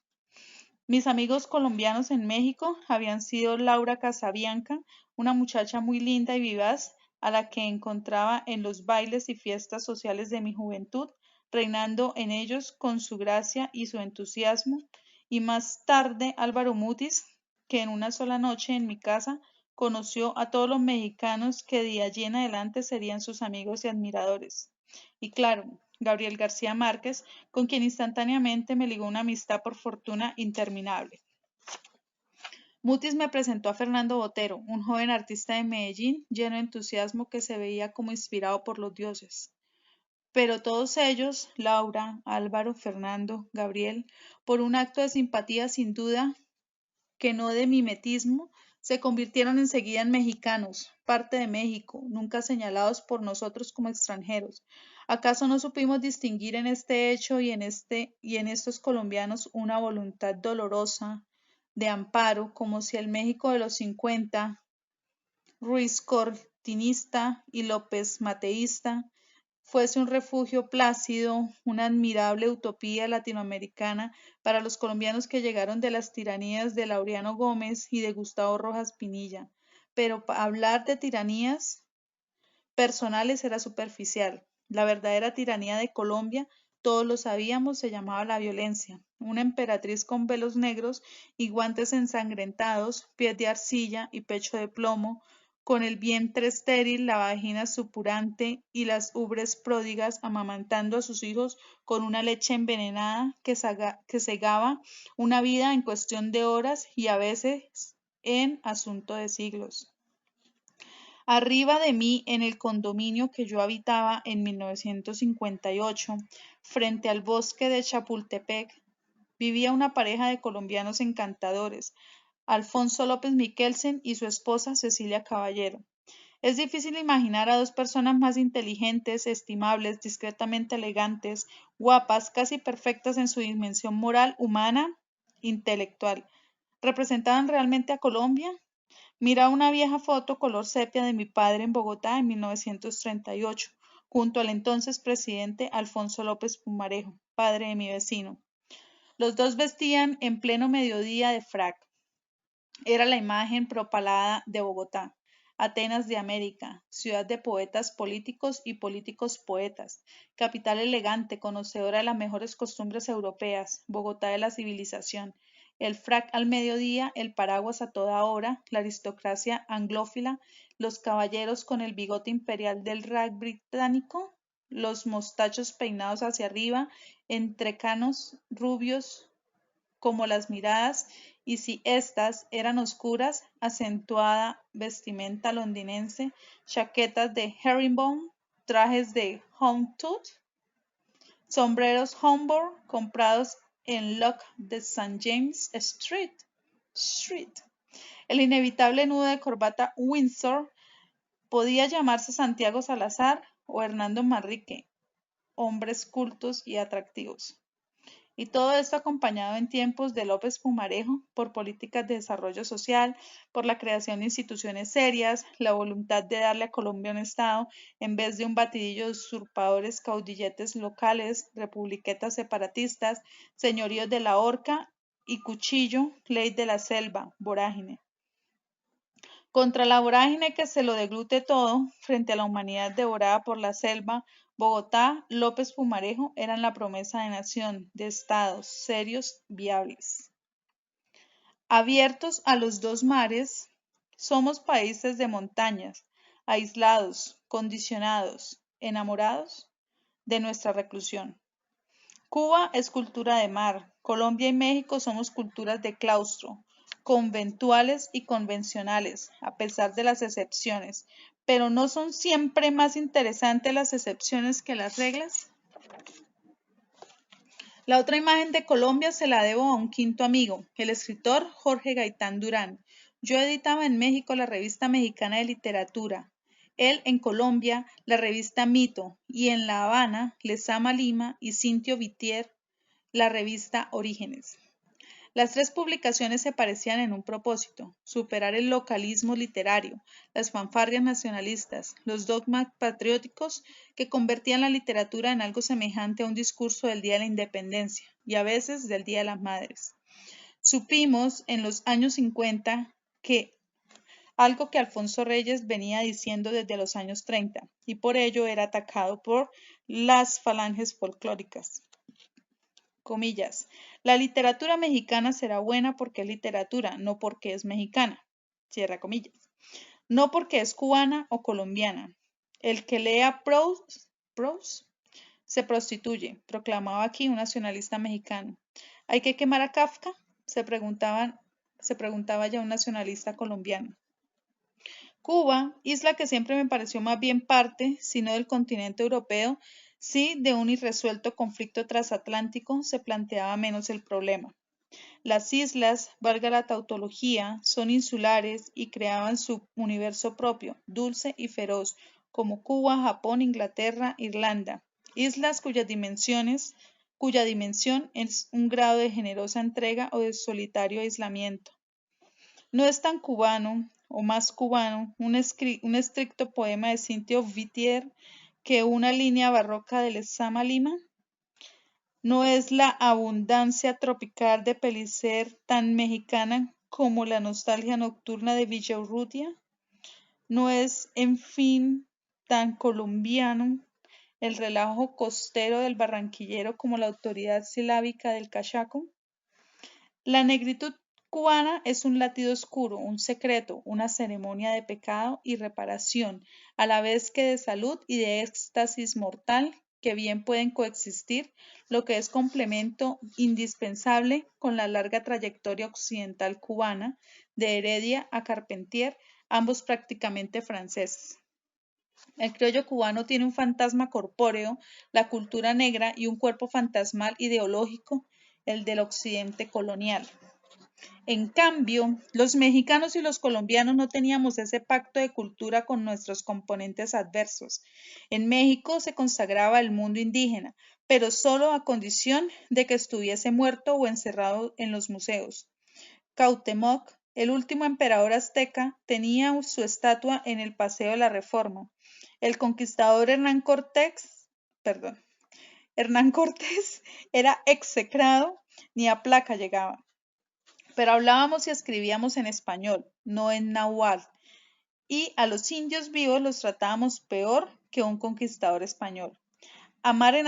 Mis amigos colombianos en México habían sido Laura Casabianca, una muchacha muy linda y vivaz, a la que encontraba en los bailes y fiestas sociales de mi juventud, reinando en ellos con su gracia y su entusiasmo, y más tarde Álvaro Mutis, que en una sola noche en mi casa conoció a todos los mexicanos que de allí en adelante serían sus amigos y admiradores. Y claro, Gabriel García Márquez, con quien instantáneamente me ligó una amistad por fortuna interminable. Mutis me presentó a Fernando Botero, un joven artista de Medellín lleno de entusiasmo que se veía como inspirado por los dioses. Pero todos ellos, Laura, Álvaro, Fernando, Gabriel, por un acto de simpatía sin duda que no de mimetismo, se convirtieron enseguida en mexicanos, parte de México, nunca señalados por nosotros como extranjeros. ¿Acaso no supimos distinguir en este hecho y en estos colombianos una voluntad dolorosa de amparo, como si el México de los 50, Ruiz Cortinista y López Mateísta, fuese un refugio plácido, una admirable utopía latinoamericana para los colombianos que llegaron de las tiranías de Laureano Gómez y de Gustavo Rojas Pinilla? Pero hablar de tiranías personales era superficial. La verdadera tiranía de Colombia, todos lo sabíamos, se llamaba la violencia. Una emperatriz con velos negros y guantes ensangrentados, pies de arcilla y pecho de plomo, con el vientre estéril, la vagina supurante y las ubres pródigas amamantando a sus hijos con una leche envenenada que cegaba una vida en cuestión de horas y a veces en asunto de siglos. Arriba de mí, en el condominio que yo habitaba en 1958, frente al bosque de Chapultepec, vivía una pareja de colombianos encantadores, Alfonso López Miquelsen y su esposa Cecilia Caballero. Es difícil imaginar a dos personas más inteligentes, estimables, discretamente elegantes, guapas, casi perfectas en su dimensión moral, humana, intelectual. ¿Representaban realmente a Colombia? Mira una vieja foto color sepia de mi padre en Bogotá en 1938, junto al entonces presidente Alfonso López Pumarejo, padre de mi vecino. Los dos vestían en pleno mediodía de frac. Era la imagen propalada de Bogotá, Atenas de América, ciudad de poetas políticos y políticos poetas, capital elegante, conocedora de las mejores costumbres europeas, Bogotá de la civilización, el frac al mediodía, el paraguas a toda hora, la aristocracia anglófila, los caballeros con el bigote imperial del rag británico, los mostachos peinados hacia arriba, entrecanos rubios como las miradas, y si éstas eran oscuras, acentuada vestimenta londinense, chaquetas de herringbone, trajes de houndstooth, sombreros Homburg comprados en Lock de St. James Street. El inevitable nudo de corbata Windsor podía llamarse Santiago Salazar o Hernando Manrique, hombres cultos y atractivos. Y todo esto acompañado en tiempos de López Pumarejo por políticas de desarrollo social, por la creación de instituciones serias, la voluntad de darle a Colombia un Estado en vez de un batidillo de usurpadores, caudilletes locales, republiquetas separatistas, señoríos de la horca y cuchillo, ley de la selva, vorágine. Contra la vorágine que se lo deglute todo, frente a la humanidad devorada por la selva, Bogotá, López Pumarejo eran la promesa de nación, de estados serios, viables. Abiertos a los dos mares, somos países de montañas, aislados, condicionados, enamorados de nuestra reclusión. Cuba es cultura de mar, Colombia y México somos culturas de claustro, conventuales y convencionales, a pesar de las excepciones, pero ¿no son siempre más interesantes las excepciones que las reglas? La otra imagen de Colombia se la debo a un quinto amigo, el escritor Jorge Gaitán Durán. Yo editaba en México la revista mexicana de literatura, él en Colombia la revista Mito y en La Habana Lezama Lima y Cintio Vitier la revista Orígenes. Las tres publicaciones se parecían en un propósito: superar el localismo literario, las fanfarrias nacionalistas, los dogmas patrióticos que convertían la literatura en algo semejante a un discurso del Día de la Independencia y a veces del Día de las Madres. Supimos en los años 50 que algo que Alfonso Reyes venía diciendo desde los años 30 y por ello era atacado por las falanges folclóricas. Comillas, la literatura mexicana será buena porque es literatura, no porque es mexicana. Cierra comillas. No porque es cubana o colombiana. El que lea Proust se prostituye, proclamaba aquí un nacionalista mexicano. ¿Hay que quemar a Kafka? Se preguntaba ya un nacionalista colombiano. Cuba, isla que siempre me pareció más bien parte, sino del continente europeo, sí de un irresuelto conflicto transatlántico, se planteaba menos el problema. Las islas, valga la tautología, son insulares y creaban su universo propio, dulce y feroz, como Cuba, Japón, Inglaterra, Irlanda. Islas cuya dimensión es un grado de generosa entrega o de solitario aislamiento. No es tan cubano, o más cubano, un estricto poema de Cintio Vitier que una línea barroca de Lezama Lima. No es la abundancia tropical de Pellicer tan mexicana como la nostalgia nocturna de Villaurrutia. No es, en fin, tan colombiano el relajo costero del barranquillero como la autoridad silábica del cachaco. La negritud cubana es un latido oscuro, un secreto, una ceremonia de pecado y reparación, a la vez que de salud y de éxtasis mortal, que bien pueden coexistir, lo que es complemento indispensable con la larga trayectoria occidental cubana, de Heredia a Carpentier, ambos prácticamente franceses. El criollo cubano tiene un fantasma corpóreo, la cultura negra, y un cuerpo fantasmal ideológico, el del occidente colonial. En cambio, los mexicanos y los colombianos no teníamos ese pacto de cultura con nuestros componentes adversos. En México se consagraba el mundo indígena, pero solo a condición de que estuviese muerto o encerrado en los museos. Cuauhtémoc el último emperador azteca, tenía su estatua en el Paseo de la Reforma. El conquistador Hernán Cortés era execrado, ni a placa llegaba. Pero hablábamos y escribíamos en español, no en náhuatl, y a los indios vivos los tratábamos peor que un conquistador español. Amar en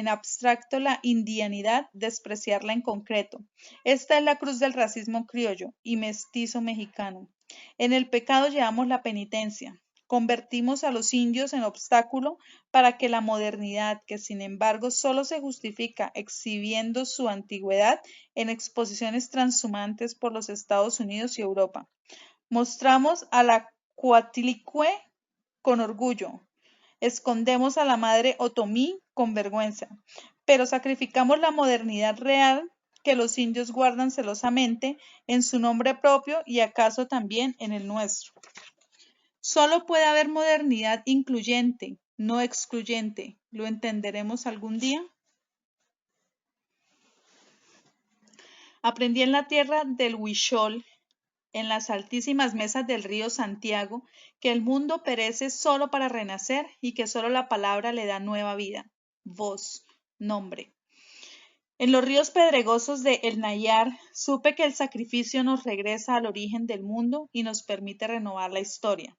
abstracto la indianidad, despreciarla en concreto. Esta es la cruz del racismo criollo y mestizo mexicano. En el pecado llevamos la penitencia. Convertimos a los indios en obstáculo para que la modernidad, que sin embargo solo se justifica exhibiendo su antigüedad en exposiciones transhumantes por los Estados Unidos y Europa. Mostramos a la Coatlicue con orgullo, escondemos a la madre otomí con vergüenza, pero sacrificamos la modernidad real que los indios guardan celosamente en su nombre propio y acaso también en el nuestro. Solo puede haber modernidad incluyente, no excluyente. ¿Lo entenderemos algún día? Aprendí en la tierra del Huichol, en las altísimas mesas del río Santiago, que el mundo perece solo para renacer y que solo la palabra le da nueva vida. Voz, nombre. En los ríos pedregosos de El Nayar supe que el sacrificio nos regresa al origen del mundo y nos permite renovar la historia.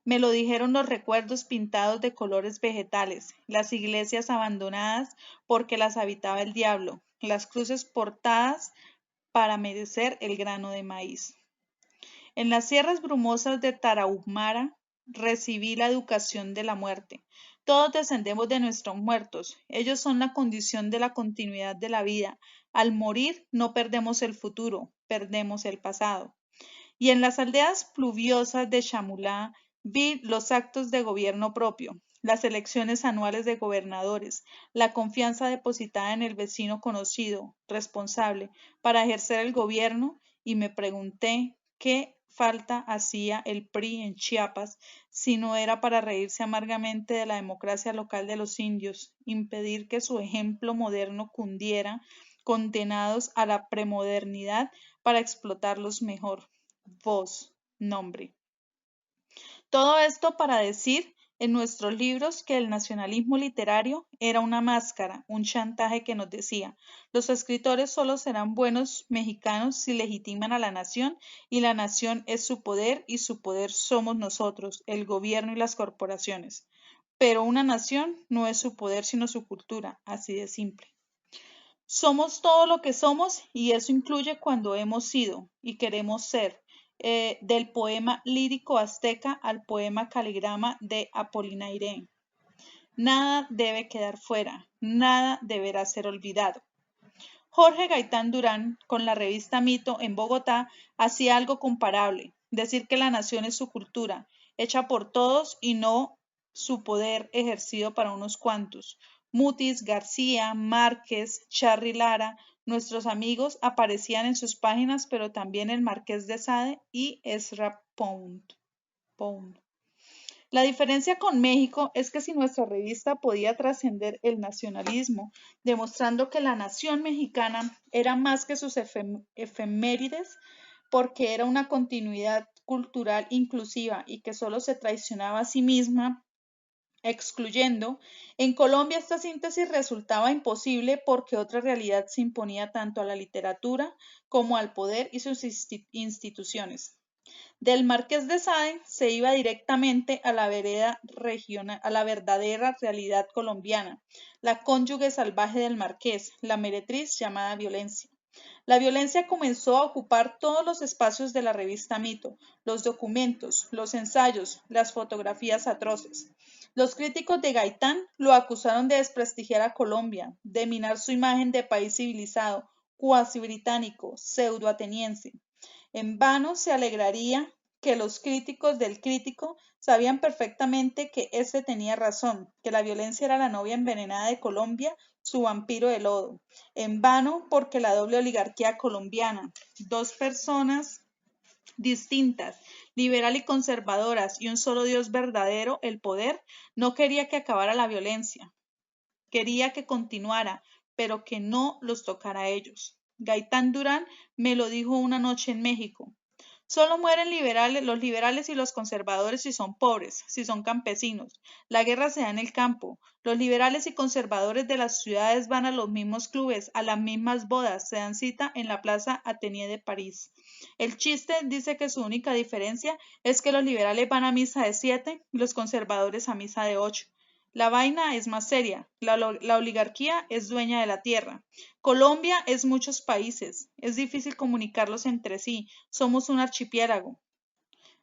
Me lo dijeron los recuerdos pintados de colores vegetales, las iglesias abandonadas porque las habitaba el diablo, las cruces portadas para merecer el grano de maíz. En las sierras brumosas de Tarahumara recibí la educación de la muerte. Todos descendemos de nuestros muertos. Ellos son la condición de la continuidad de la vida. Al morir no perdemos el futuro, perdemos el pasado. Y en las aldeas pluviosas de Chamulá vi los actos de gobierno propio, las elecciones anuales de gobernadores, la confianza depositada en el vecino conocido, responsable, para ejercer el gobierno, y me pregunté qué falta hacía el PRI en Chiapas si no era para reírse amargamente de la democracia local de los indios, impedir que su ejemplo moderno cundiera, condenados a la premodernidad para explotarlos mejor. Voz, nombre. Todo esto para decir en nuestros libros que el nacionalismo literario era una máscara, un chantaje que nos decía, los escritores solo serán buenos mexicanos si legitiman a la nación y la nación es su poder y su poder somos nosotros, el gobierno y las corporaciones. Pero una nación no es su poder sino su cultura, así de simple. Somos todo lo que somos y eso incluye cuando hemos sido y queremos ser. Del poema lírico azteca al poema caligrama de Apollinaire. Nada debe quedar fuera, nada deberá ser olvidado. Jorge Gaitán Durán, con la revista Mito en Bogotá, hacía algo comparable, decir que la nación es su cultura, hecha por todos y no su poder ejercido para unos cuantos. Mutis, García, Márquez, Charry Lara, nuestros amigos aparecían en sus páginas, pero también el Marqués de Sade y Ezra Pound. La diferencia con México es que si nuestra revista podía trascender el nacionalismo, demostrando que la nación mexicana era más que sus efemérides, porque era una continuidad cultural inclusiva y que solo se traicionaba a sí misma excluyendo, en Colombia esta síntesis resultaba imposible porque otra realidad se imponía tanto a la literatura como al poder y sus instituciones. Del Marqués de Sade se iba directamente a la verdadera realidad colombiana, la cónyuge salvaje del Marqués, la meretriz llamada violencia. La violencia comenzó a ocupar todos los espacios de la revista Mito, los documentos, los ensayos, las fotografías atroces. Los críticos de Gaitán lo acusaron de desprestigiar a Colombia, de minar su imagen de país civilizado, cuasi británico, pseudo ateniense. En vano se alegraría que los críticos del crítico sabían perfectamente que éste tenía razón, que la violencia era la novia envenenada de Colombia, su vampiro de lodo. En vano porque la doble oligarquía colombiana, dos personas distintas, liberal y conservadoras y un solo Dios verdadero, el poder, no quería que acabara la violencia. Quería que continuara, pero que no los tocara a ellos. Gaitán Durán me lo dijo una noche en México. Solo mueren los liberales y los conservadores si son pobres, si son campesinos. La guerra se da en el campo. Los liberales y conservadores de las ciudades van a los mismos clubes, a las mismas bodas, se dan cita en la Plaza Athénée de París. El chiste dice que su única diferencia es que los liberales van a misa de 7 y los conservadores a misa de 8. La vaina es más seria. La oligarquía es dueña de la tierra. Colombia es muchos países. Es difícil comunicarlos entre sí. Somos un archipiélago.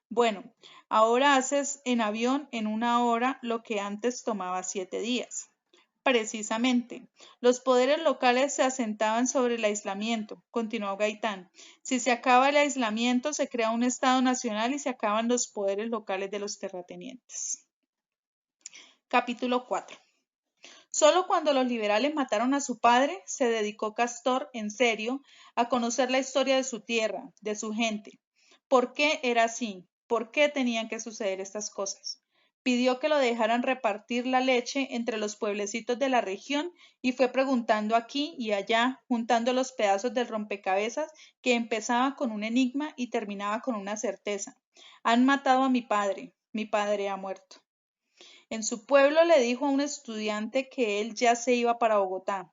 Bueno, ahora haces en avión en 1 hora lo que antes tomaba 7 días. Precisamente, los poderes locales se asentaban sobre el aislamiento, continuó Gaitán. Si se acaba el aislamiento, se crea un Estado nacional y se acaban los poderes locales de los terratenientes. Capítulo 4. Solo cuando los liberales mataron a su padre, se dedicó Castor, en serio, a conocer la historia de su tierra, de su gente. ¿Por qué era así? ¿Por qué tenían que suceder estas cosas? Pidió que lo dejaran repartir la leche entre los pueblecitos de la región y fue preguntando aquí y allá, juntando los pedazos del rompecabezas que empezaba con un enigma y terminaba con una certeza. Han matado a mi padre ha muerto. En su pueblo le dijo a un estudiante que él ya se iba para Bogotá.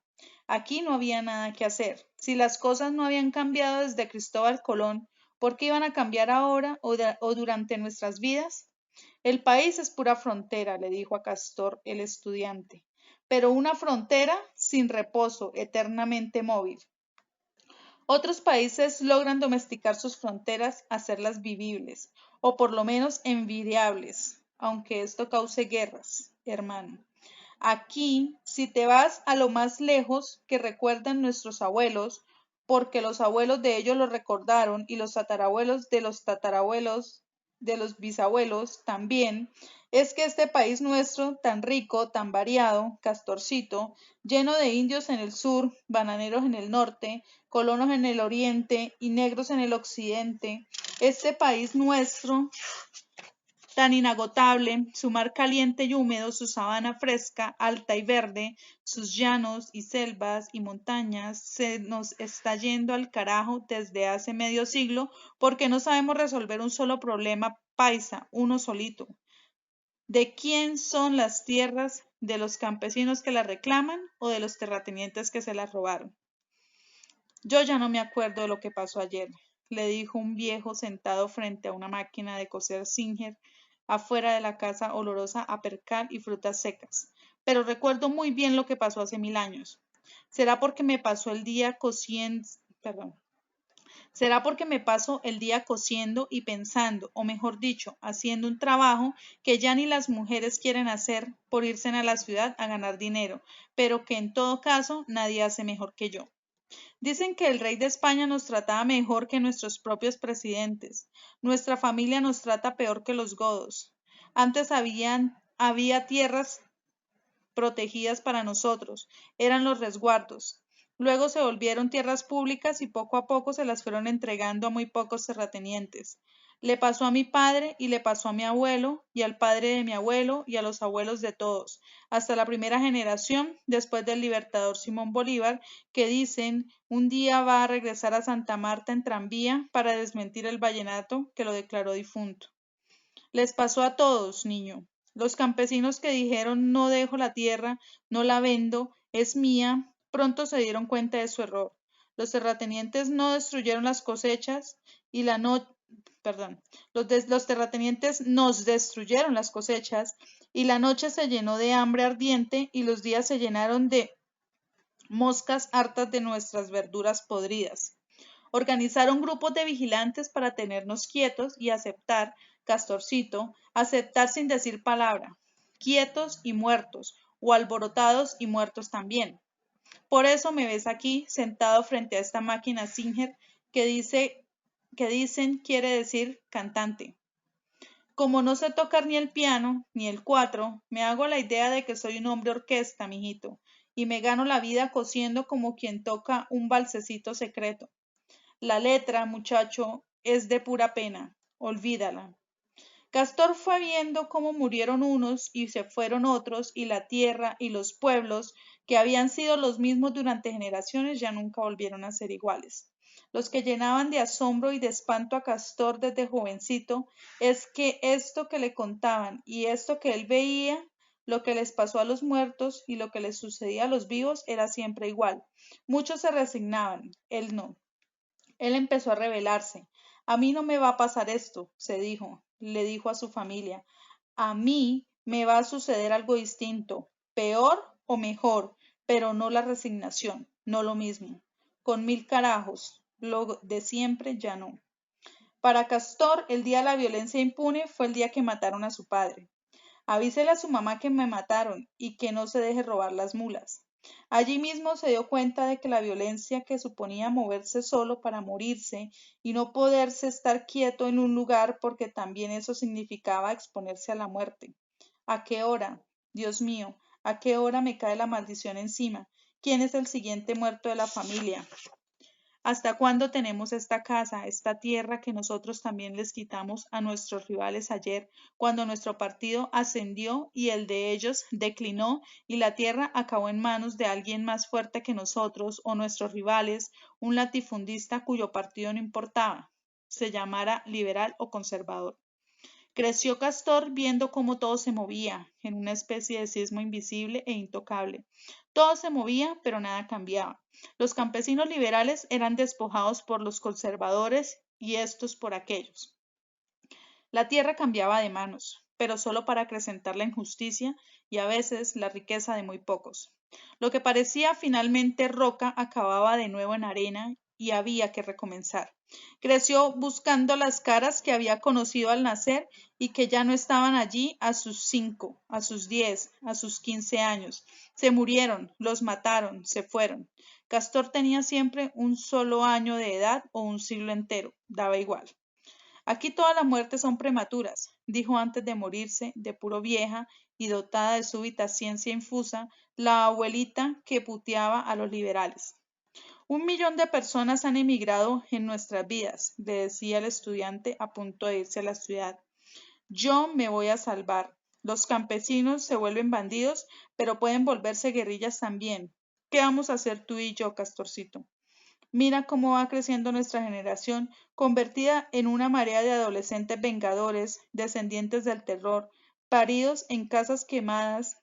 Aquí no había nada que hacer. Si las cosas no habían cambiado desde Cristóbal Colón, ¿por qué iban a cambiar ahora o durante nuestras vidas? El país es pura frontera, le dijo a Castor el estudiante, pero una frontera sin reposo, eternamente móvil. Otros países logran domesticar sus fronteras, hacerlas vivibles, o por lo menos envidiables, aunque esto cause guerras, hermano. Aquí, si te vas a lo más lejos que recuerdan nuestros abuelos, porque los abuelos de ellos lo recordaron y los tatarabuelos de los bisabuelos también, es que este país nuestro, tan rico, tan variado, Castorcito, lleno de indios en el sur, bananeros en el norte, colonos en el oriente y negros en el occidente, este país nuestro tan inagotable, su mar caliente y húmedo, su sabana fresca, alta y verde, sus llanos y selvas y montañas, se nos está yendo al carajo desde hace medio siglo porque no sabemos resolver un solo problema paisa, uno solito. ¿De quién son las tierras? ¿De los campesinos que las reclaman o de los terratenientes que se las robaron? Yo ya no me acuerdo de lo que pasó ayer, le dijo un viejo sentado frente a una máquina de coser Singer afuera de la casa olorosa a percal y frutas secas, pero recuerdo muy bien lo que pasó hace 1000 años. ¿Será porque me pasó el día cosiendo, perdón, será porque me paso el día cosiendo y pensando, o mejor dicho, haciendo un trabajo que ya ni las mujeres quieren hacer por irse a la ciudad a ganar dinero, pero que en todo caso nadie hace mejor que yo? Dicen que el rey de España nos trataba mejor que nuestros propios presidentes. Nuestra familia nos trata peor que los godos. Antes había tierras protegidas para nosotros, eran los resguardos. Luego se volvieron tierras públicas y poco a poco se las fueron entregando a muy pocos terratenientes. Le pasó a mi padre y le pasó a mi abuelo y al padre de mi abuelo y a los abuelos de todos, hasta la primera generación después del libertador Simón Bolívar, que dicen un día va a regresar a Santa Marta en tranvía para desmentir el vallenato que lo declaró difunto. Les pasó a todos, niño. Los campesinos que dijeron no dejo la tierra, no la vendo, es mía, pronto se dieron cuenta de su error. Los terratenientes no destruyeron las cosechas y los terratenientes nos destruyeron las cosechas y la noche se llenó de hambre ardiente y los días se llenaron de moscas hartas de nuestras verduras podridas. Organizaron grupos de vigilantes para tenernos quietos y aceptar, Castorcito, aceptar sin decir palabra, quietos y muertos, o alborotados y muertos también. Por eso me ves aquí, sentado frente a esta máquina Singer que dicen quiere decir cantante. Como no sé tocar ni el piano, ni el cuatro, me hago la idea de que soy un hombre orquesta, mijito, y me gano la vida cosiendo como quien toca un valsecito secreto. La letra, muchacho, es de pura pena. Olvídala. Castor fue viendo cómo murieron unos y se fueron otros, y la tierra y los pueblos, que habían sido los mismos durante generaciones, ya nunca volvieron a ser iguales. Los que llenaban de asombro y de espanto a Castor desde jovencito es que esto que le contaban y esto que él veía, lo que les pasó a los muertos y lo que les sucedía a los vivos era siempre igual. Muchos se resignaban, él no. Él empezó a rebelarse. A mí no me va a pasar esto, se dijo, le dijo a su familia. A mí me va a suceder algo distinto, peor o mejor, pero no la resignación, no lo mismo. Con mil carajos, lo de siempre ya no. Para Castor, el día de la violencia impune fue el día que mataron a su padre. Avísele a su mamá que me mataron y que no se deje robar las mulas. Allí mismo se dio cuenta de que la violencia que suponía moverse solo para morirse y no poderse estar quieto en un lugar porque también eso significaba exponerse a la muerte. ¿A qué hora? Dios mío, ¿a qué hora me cae la maldición encima? ¿Quién es el siguiente muerto de la familia? ¿Hasta cuándo tenemos esta casa, esta tierra que nosotros también les quitamos a nuestros rivales ayer, cuando nuestro partido ascendió y el de ellos declinó y la tierra acabó en manos de alguien más fuerte que nosotros o nuestros rivales, un latifundista cuyo partido no importaba, se llamara liberal o conservador? Creció Castor viendo cómo todo se movía, en una especie de sismo invisible e intocable. Todo se movía, pero nada cambiaba. Los campesinos liberales eran despojados por los conservadores y estos por aquellos. La tierra cambiaba de manos, pero solo para acrecentar la injusticia y a veces la riqueza de muy pocos. Lo que parecía finalmente roca acababa de nuevo en arena y había que recomenzar. Creció buscando las caras que había conocido al nacer y que ya no estaban allí a sus 5, a sus 10, a sus 15 años. Se murieron, los mataron, se fueron. Castor tenía siempre un solo año de edad o un siglo entero, daba igual. Aquí todas las muertes son prematuras, dijo antes de morirse, de puro vieja y dotada de súbita ciencia infusa, la abuelita que puteaba a los liberales. 1 millón de personas han emigrado en nuestras vidas, le decía el estudiante a punto de irse a la ciudad. Yo me voy a salvar. Los campesinos se vuelven bandidos, pero pueden volverse guerrillas también. ¿Qué vamos a hacer tú y yo, Castorcito? Mira cómo va creciendo nuestra generación, convertida en una marea de adolescentes vengadores, descendientes del terror, paridos en casas quemadas,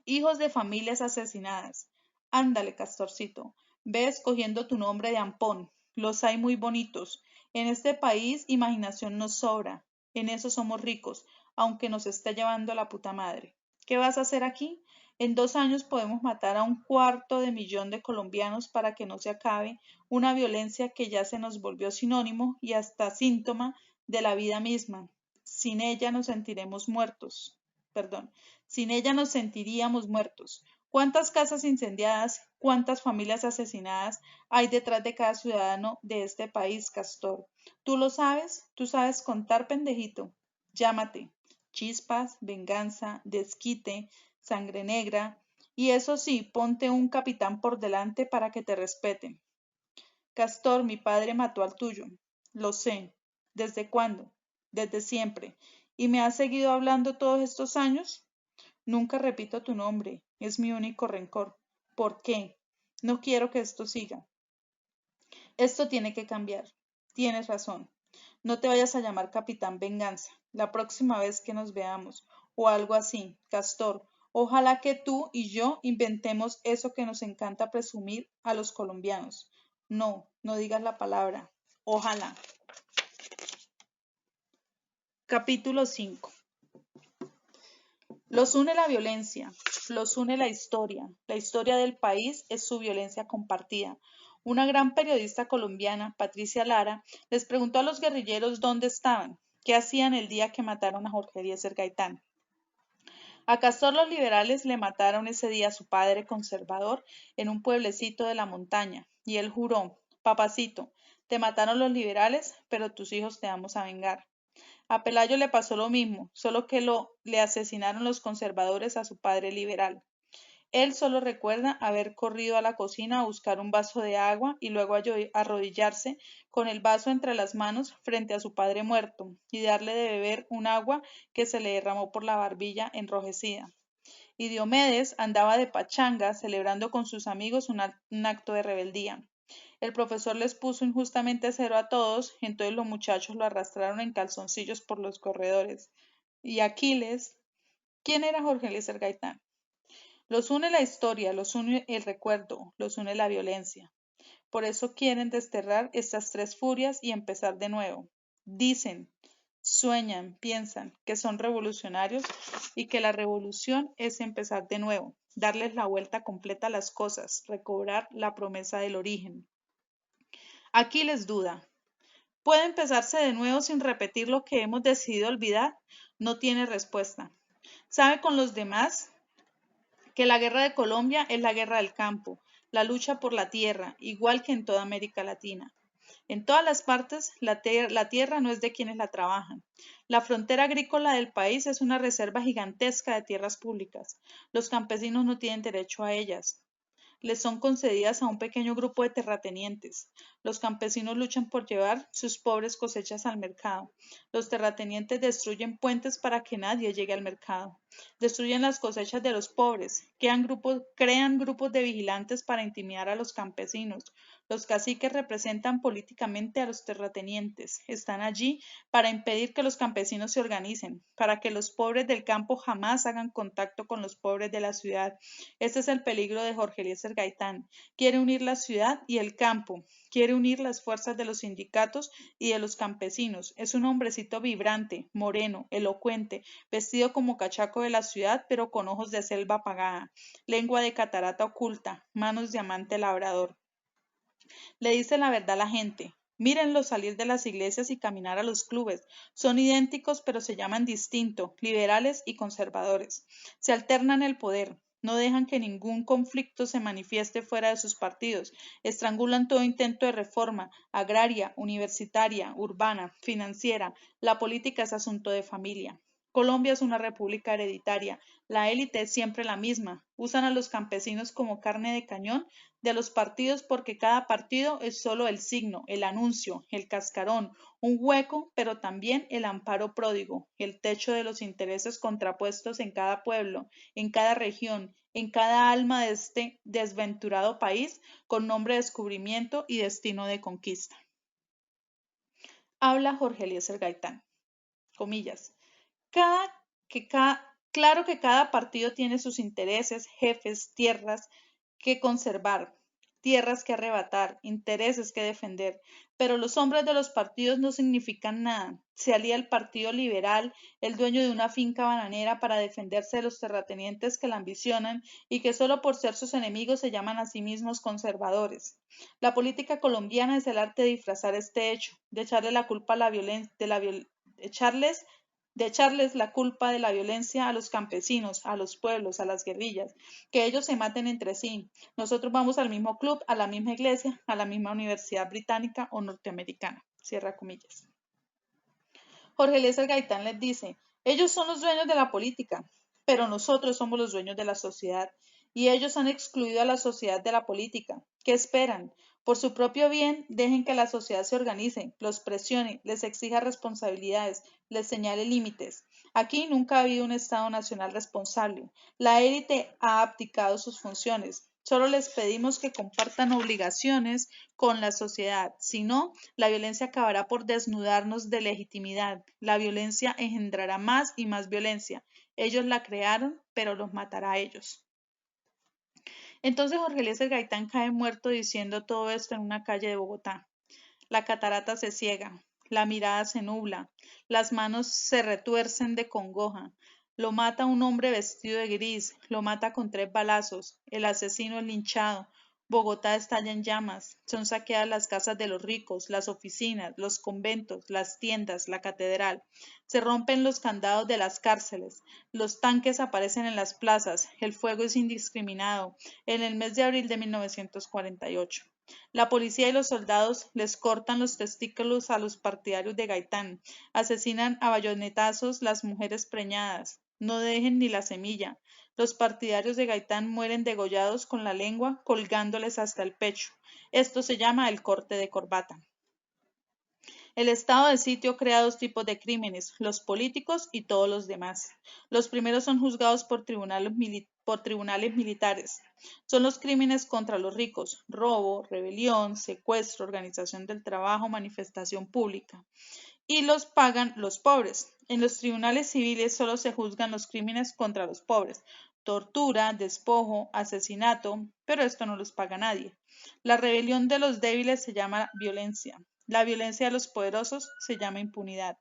hijos de familias asesinadas. Ándale, Castorcito, ve escogiendo tu nombre de ampón. Los hay muy bonitos. En este país imaginación nos sobra. En eso somos ricos, aunque nos esté llevando la puta madre. ¿Qué vas a hacer aquí? En 2 años podemos matar a 1/4 de millón de colombianos para que no se acabe una violencia que ya se nos volvió sinónimo y hasta síntoma de la vida misma. Sin ella nos sentiremos muertos. Perdón, sin ella nos sentiríamos muertos. ¿Cuántas casas incendiadas, cuántas familias asesinadas hay detrás de cada ciudadano de este país, Castor? ¿Tú lo sabes? ¿Tú sabes contar, pendejito? Llámate. Chispas, venganza, desquite, sangre negra. Y eso sí, ponte un capitán por delante para que te respeten. Castor, mi padre mató al tuyo. Lo sé. ¿Desde cuándo? Desde siempre. ¿Y me has seguido hablando todos estos años? Nunca repito tu nombre, es mi único rencor. ¿Por qué? No quiero que esto siga. Esto tiene que cambiar. Tienes razón. No te vayas a llamar Capitán Venganza la próxima vez que nos veamos, o algo así, Castor. Ojalá que tú y yo inventemos eso que nos encanta presumir a los colombianos. No, no digas la palabra. Ojalá. Capítulo 5. Los une la violencia, los une la historia del país es su violencia compartida. Una gran periodista colombiana, Patricia Lara, les preguntó a los guerrilleros dónde estaban, qué hacían el día que mataron a Jorge Eliezer Gaitán. A Castor los liberales le mataron ese día a su padre conservador en un pueblecito de la montaña, y él juró, papacito, te mataron los liberales, pero tus hijos te vamos a vengar. A Pelayo le pasó lo mismo, solo que le asesinaron los conservadores a su padre liberal. Él solo recuerda haber corrido a la cocina a buscar un vaso de agua y luego arrodillarse con el vaso entre las manos frente a su padre muerto y darle de beber un agua que se le derramó por la barbilla enrojecida. Y Diomedes andaba de pachanga celebrando con sus amigos un acto de rebeldía. El profesor les puso injustamente cero a todos, entonces los muchachos lo arrastraron en calzoncillos por los corredores. Y Aquiles, ¿quién era Jorge Eliezer Gaitán? Los une la historia, los une el recuerdo, los une la violencia. Por eso quieren desterrar estas tres furias y empezar de nuevo. Dicen, sueñan, piensan que son revolucionarios y que la revolución es empezar de nuevo, darles la vuelta completa a las cosas, recobrar la promesa del origen. Aquí les duda. ¿Puede empezarse de nuevo sin repetir lo que hemos decidido olvidar? No tiene respuesta. ¿Sabe con los demás que la guerra de Colombia es la guerra del campo, la lucha por la tierra, igual que en toda América Latina? En todas las partes, la tierra no es de quienes la trabajan. La frontera agrícola del país es una reserva gigantesca de tierras públicas. Los campesinos no tienen derecho a ellas. Les son concedidas a un pequeño grupo de terratenientes. Los campesinos luchan por llevar sus pobres cosechas al mercado. Los terratenientes destruyen puentes para que nadie llegue al mercado. Destruyen las cosechas de los pobres. Crean grupos de vigilantes para intimidar a los campesinos. Los caciques representan políticamente a los terratenientes. Están allí para impedir que los campesinos se organicen, para que los pobres del campo jamás hagan contacto con los pobres de la ciudad. Este es el peligro de Jorge Eliezer Gaitán. Quiere unir la ciudad y el campo. Quiere unir las fuerzas de los sindicatos y de los campesinos. Es un hombrecito vibrante, moreno, elocuente, vestido como cachaco de la ciudad, pero con ojos de selva apagada, lengua de catarata oculta, manos de amante labrador. Le dice la verdad a la gente. Mírenlo salir de las iglesias y caminar a los clubes. Son idénticos, pero se llaman distinto, liberales y conservadores. Se alternan el poder. No dejan que ningún conflicto se manifieste fuera de sus partidos. Estrangulan todo intento de reforma, agraria, universitaria, urbana, financiera. La política es asunto de familia. Colombia es una república hereditaria. La élite es siempre la misma. Usan a los campesinos como carne de cañón de los partidos porque cada partido es solo el signo, el anuncio, el cascarón, un hueco, pero también el amparo pródigo, el techo de los intereses contrapuestos en cada pueblo, en cada región, en cada alma de este desventurado país con nombre de descubrimiento y destino de conquista. Habla Jorge Eliezer Gaitán, comillas. Claro que cada partido tiene sus intereses, jefes, tierras que conservar, tierras que arrebatar, intereses que defender, pero los hombres de los partidos no significan nada. Se alía el Partido Liberal, el dueño de una finca bananera, para defenderse de los terratenientes que la ambicionan y que solo por ser sus enemigos se llaman a sí mismos conservadores. La política colombiana es el arte de disfrazar este hecho, de echarle la culpa a la violencia, de echarles la culpa de la violencia a los campesinos, a los pueblos, a las guerrillas, que ellos se maten entre sí. Nosotros vamos al mismo club, a la misma iglesia, a la misma universidad británica o norteamericana. Cierra comillas. Jorge Eliezer Gaitán les dice, ellos son los dueños de la política, pero nosotros somos los dueños de la sociedad y ellos han excluido a la sociedad de la política. ¿Qué esperan? Por su propio bien, dejen que la sociedad se organice, los presione, les exija responsabilidades, les señale límites. Aquí nunca ha habido un Estado nacional responsable. La élite ha abdicado sus funciones. Solo les pedimos que compartan obligaciones con la sociedad. Si no, la violencia acabará por desnudarnos de legitimidad. La violencia engendrará más y más violencia. Ellos la crearon, pero los matará a ellos. Entonces Jorge Eliezer Gaitán cae muerto diciendo todo esto en una calle de Bogotá. La catarata se ciega, la mirada se nubla, las manos se retuercen de congoja. Lo mata un hombre vestido de gris, lo mata con 3 balazos. El asesino es linchado. Bogotá estalla en llamas. Son saqueadas las casas de los ricos, las oficinas, los conventos, las tiendas, la catedral. Se rompen los candados de las cárceles. Los tanques aparecen en las plazas. El fuego es indiscriminado. En el mes de abril de 1948. La policía y los soldados les cortan los testículos a los partidarios de Gaitán, asesinan a bayonetazos las mujeres preñadas, no dejen ni la semilla. Los partidarios de Gaitán mueren degollados con la lengua colgándoles hasta el pecho. Esto se llama el corte de corbata. El estado de sitio crea dos tipos de crímenes, los políticos y todos los demás. Los primeros son juzgados por tribunales militares. Son los crímenes contra los ricos, robo, rebelión, secuestro, organización del trabajo, manifestación pública. Y los pagan los pobres. En los tribunales civiles solo se juzgan los crímenes contra los pobres, tortura, despojo, asesinato, pero esto no los paga nadie. La rebelión de los débiles se llama violencia. La violencia de los poderosos se llama impunidad.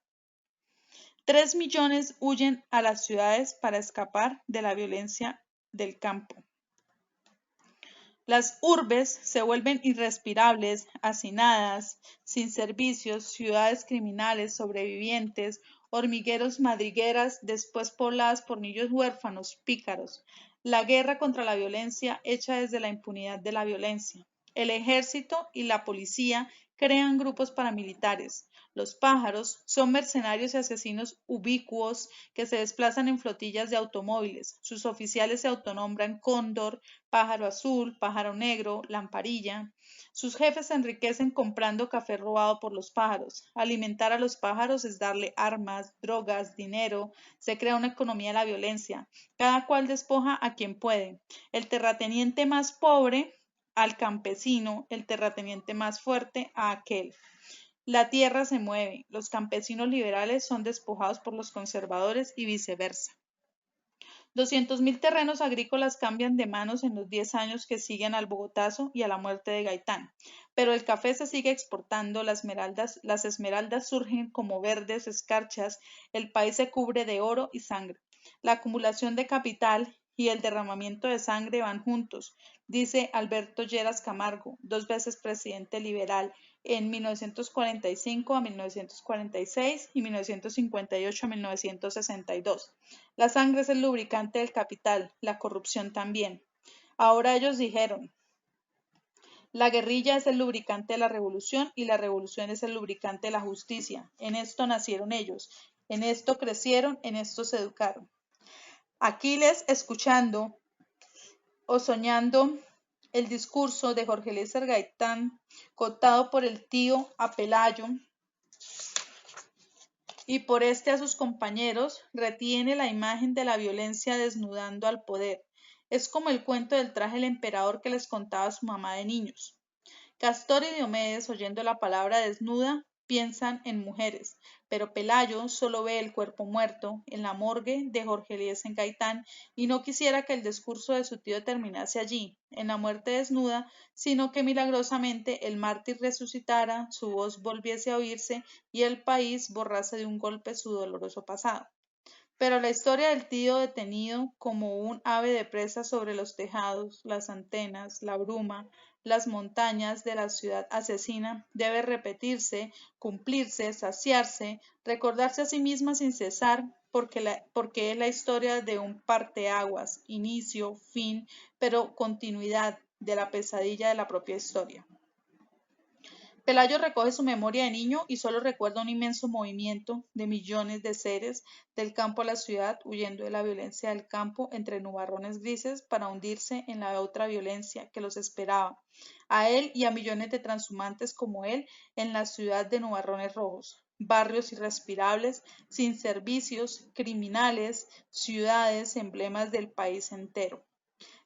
3 millones huyen a las ciudades para escapar de la violencia del campo. Las urbes se vuelven irrespirables, hacinadas, sin servicios, ciudades criminales, sobrevivientes, hormigueros, madrigueras, después pobladas por niños huérfanos, pícaros. La guerra contra la violencia hecha desde la impunidad de la violencia. El ejército y la policía crean grupos paramilitares. Los pájaros son mercenarios y asesinos ubicuos que se desplazan en flotillas de automóviles. Sus oficiales se autonombran cóndor, pájaro azul, pájaro negro, lamparilla. Sus jefes se enriquecen comprando café robado por los pájaros. Alimentar a los pájaros es darle armas, drogas, dinero. Se crea una economía de la violencia. Cada cual despoja a quien puede. El terrateniente más pobre al campesino, el terrateniente más fuerte a aquel. La tierra se mueve, los campesinos liberales son despojados por los conservadores y viceversa. 200.000 terrenos agrícolas cambian de manos en los 10 años que siguen al Bogotazo y a la muerte de Gaitán, pero el café se sigue exportando, las esmeraldas surgen como verdes escarchas, el país se cubre de oro y sangre. La acumulación de capital y el derramamiento de sangre van juntos, dice Alberto Lleras Camargo, 2 veces presidente liberal en 1945 a 1946 y 1958 a 1962. La sangre es el lubricante del capital, la corrupción también. Ahora ellos dijeron, la guerrilla es el lubricante de la revolución y la revolución es el lubricante de la justicia. En esto nacieron ellos, en esto crecieron, en esto se educaron. Aquiles, escuchando o soñando el discurso de Jorge Eliezer Gaitán, contado por el tío a Pelayo y por este a sus compañeros, retiene la imagen de la violencia desnudando al poder. Es como el cuento del traje del emperador que les contaba su mamá de niños. Castor y Diomedes, oyendo la palabra desnuda, piensan en mujeres, pero Pelayo solo ve el cuerpo muerto en la morgue de Jorge Eliezer Gaitán y no quisiera que el discurso de su tío terminase allí, en la muerte desnuda, sino que milagrosamente el mártir resucitara, su voz volviese a oírse y el país borrase de un golpe su doloroso pasado. Pero la historia del tío detenido como un ave de presa sobre los tejados, las antenas, la bruma, las montañas de la ciudad asesina debe repetirse, cumplirse, saciarse, recordarse a sí misma sin cesar, porque es la historia de un parteaguas, inicio, fin, pero continuidad de la pesadilla de la propia historia. Pelayo recoge su memoria de niño y solo recuerda un inmenso movimiento de millones de seres del campo a la ciudad huyendo de la violencia del campo entre nubarrones grises para hundirse en la otra violencia que los esperaba, a él y a millones de transhumantes como él en la ciudad de nubarrones rojos, barrios irrespirables, sin servicios, criminales, ciudades, emblemas del país entero.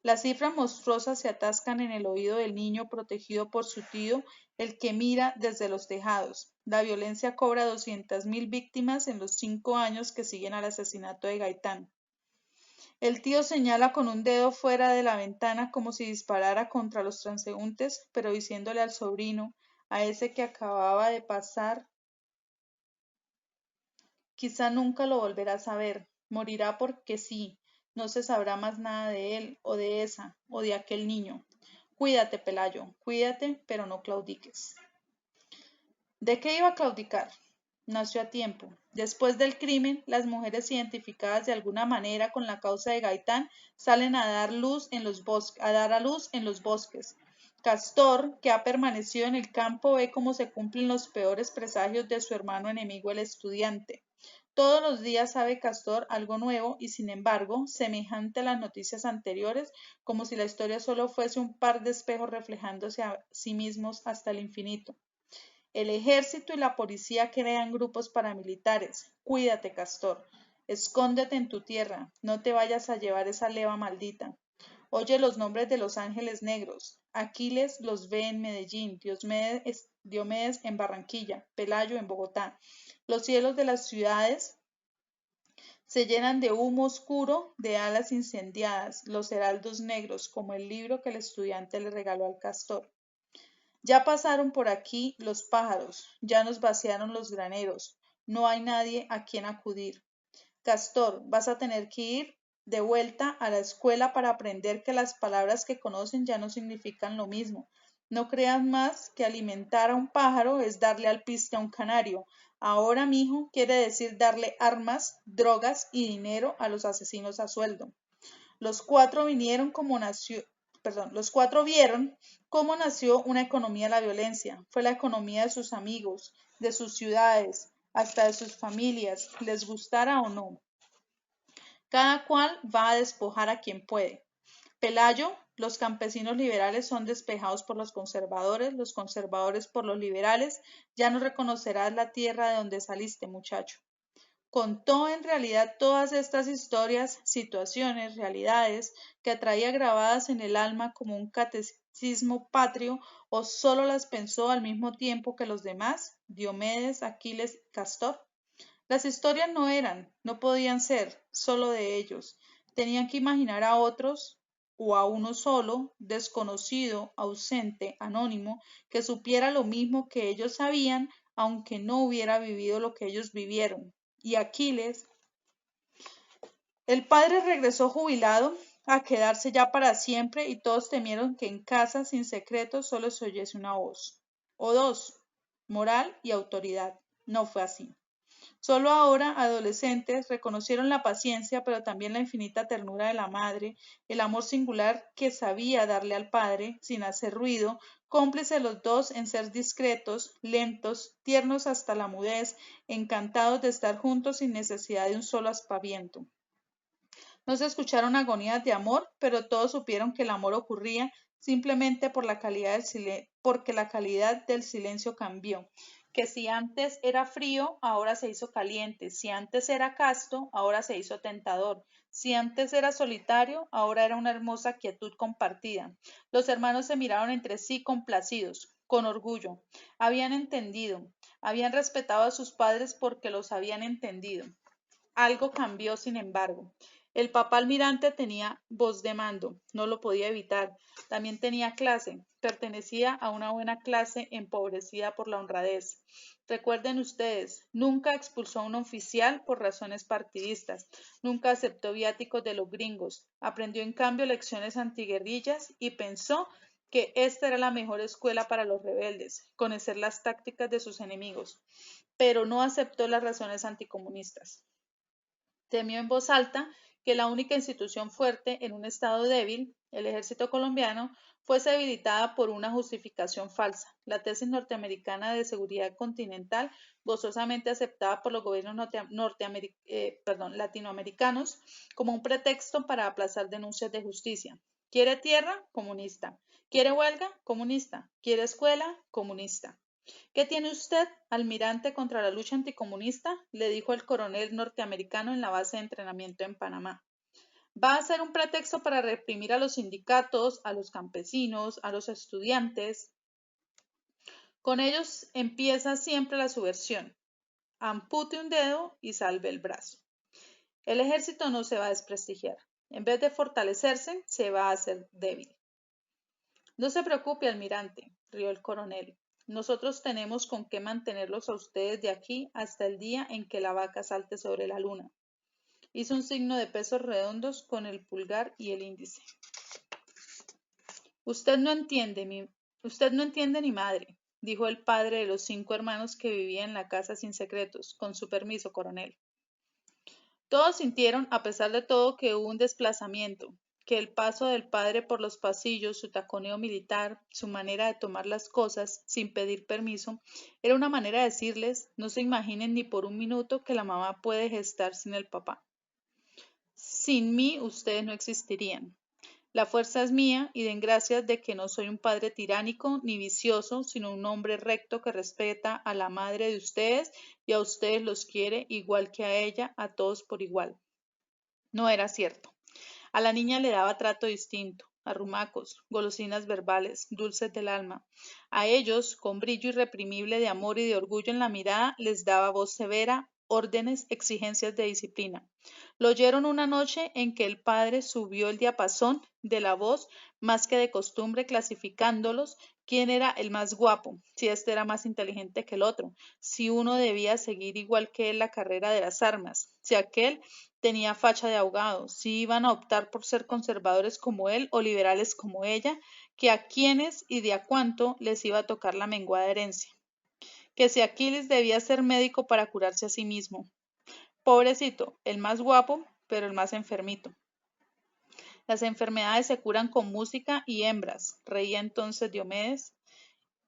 Las cifras monstruosas se atascan en el oído del niño protegido por su tío, el que mira desde los tejados. La violencia cobra 200.000 víctimas en los 5 años que siguen al asesinato de Gaitán. El tío señala con un dedo fuera de la ventana como si disparara contra los transeúntes, pero diciéndole al sobrino, a ese que acababa de pasar, quizá nunca lo volverás a ver, morirá porque sí, no se sabrá más nada de él, o de esa, o de aquel niño. Cuídate, Pelayo, cuídate, pero no claudiques. ¿De qué iba a claudicar? Nació a tiempo. Después del crimen, las mujeres identificadas de alguna manera con la causa de Gaitán salen a dar a luz en los bosques. Castor, que ha permanecido en el campo, ve cómo se cumplen los peores presagios de su hermano enemigo el estudiante. Todos los días sabe Castor algo nuevo y sin embargo, semejante a las noticias anteriores, como si la historia solo fuese un par de espejos reflejándose a sí mismos hasta el infinito. El ejército y la policía crean grupos paramilitares. Cuídate, Castor. Escóndete en tu tierra. No te vayas a llevar esa leva maldita. Oye los nombres de los ángeles negros. Aquiles los ve en Medellín, Diomedes en Barranquilla, Pelayo en Bogotá. Los cielos de las ciudades se llenan de humo oscuro, de alas incendiadas, los heraldos negros, como el libro que el estudiante le regaló al Castor. Ya pasaron por aquí los pájaros, ya nos vaciaron los graneros, no hay nadie a quien acudir. Castor, vas a tener que ir de vuelta a la escuela para aprender que las palabras que conocen ya no significan lo mismo. No creas más que alimentar a un pájaro es darle alpiste a un canario. Ahora, mijo, quiere decir darle armas, drogas y dinero a los asesinos a sueldo. Los cuatro vieron cómo nació una economía de la violencia. Fue la economía de sus amigos, de sus ciudades, hasta de sus familias, les gustara o no. Cada cual va a despojar a quien puede. Pelayo, los campesinos liberales son despejados por los conservadores por los liberales. Ya no reconocerás la tierra de donde saliste, muchacho. Contó en realidad todas estas historias, situaciones, realidades que traía grabadas en el alma como un catecismo patrio, o solo las pensó al mismo tiempo que los demás, Diomedes, Aquiles, Castor. Las historias no podían ser solo de ellos, tenían que imaginar a otros o a uno solo, desconocido, ausente, anónimo, que supiera lo mismo que ellos sabían, aunque no hubiera vivido lo que ellos vivieron. Y Aquiles, el padre regresó jubilado a quedarse ya para siempre y todos temieron que en casa sin secretos solo se oyese una voz, o dos, moral y autoridad. No fue así. Solo ahora, adolescentes, reconocieron la paciencia, pero también la infinita ternura de la madre, el amor singular que sabía darle al padre, sin hacer ruido, cómplices los dos en ser discretos, lentos, tiernos hasta la mudez, encantados de estar juntos sin necesidad de un solo aspaviento. No se escucharon agonías de amor, pero todos supieron que el amor ocurría simplemente porque la calidad del silencio cambió, que si antes era frío, ahora se hizo caliente, si antes era casto, ahora se hizo tentador, si antes era solitario, ahora era una hermosa quietud compartida. Los hermanos se miraron entre sí complacidos, con orgullo. Habían entendido, habían respetado a sus padres porque los habían entendido. Algo cambió, sin embargo. El papá almirante tenía voz de mando, no lo podía evitar. También tenía clase, pertenecía a una buena clase empobrecida por la honradez. Recuerden ustedes, nunca expulsó a un oficial por razones partidistas, nunca aceptó viáticos de los gringos, aprendió en cambio lecciones antiguerrillas y pensó que esta era la mejor escuela para los rebeldes, conocer las tácticas de sus enemigos, pero no aceptó las razones anticomunistas. Temió en voz alta que la única institución fuerte en un estado débil, el ejército colombiano, fuese debilitada por una justificación falsa, la tesis norteamericana de seguridad continental, gozosamente aceptada por los gobiernos latinoamericanos como un pretexto para aplazar denuncias de justicia. ¿Quiere tierra? Comunista. ¿Quiere huelga? Comunista. ¿Quiere escuela? Comunista. ¿Qué tiene usted, almirante, contra la lucha anticomunista?, le dijo el coronel norteamericano en la base de entrenamiento en Panamá. ¿Va a ser un pretexto para reprimir a los sindicatos, a los campesinos, a los estudiantes? Con ellos empieza siempre la subversión. Ampute un dedo y salve el brazo. El ejército no se va a desprestigiar. En vez de fortalecerse, se va a hacer débil. No se preocupe, almirante, rió el coronel. Nosotros tenemos con qué mantenerlos a ustedes de aquí hasta el día en que la vaca salte sobre la luna. Hizo un signo de pesos redondos con el pulgar y el índice. Usted no entiende, ni madre, dijo el padre de los 5 hermanos que vivía en la casa sin secretos. Con su permiso, coronel. Todos sintieron, a pesar de todo, que hubo un desplazamiento, que el paso del padre por los pasillos, su taconeo militar, su manera de tomar las cosas sin pedir permiso, era una manera de decirles, no se imaginen ni por un minuto que la mamá puede gestar sin el papá. Sin mí ustedes no existirían. La fuerza es mía y den gracias de que no soy un padre tiránico ni vicioso, sino un hombre recto que respeta a la madre de ustedes y a ustedes los quiere igual que a ella, a todos por igual. No era cierto. A la niña le daba trato distinto, arrumacos, golosinas verbales, dulces del alma. A ellos, con brillo irreprimible de amor y de orgullo en la mirada, les daba voz severa, órdenes, exigencias de disciplina. Lo oyeron una noche en que el padre subió el diapasón de la voz más que de costumbre, clasificándolos quién era el más guapo, si éste era más inteligente que el otro, si uno debía seguir igual que él la carrera de las armas, si aquel tenía facha de ahogado, si iban a optar por ser conservadores como él o liberales como ella, que a quiénes y de a cuánto les iba a tocar la menguada herencia, que si Aquiles debía ser médico para curarse a sí mismo. Pobrecito, el más guapo, pero el más enfermito. Las enfermedades se curan con música y hembras, reía entonces Diomedes,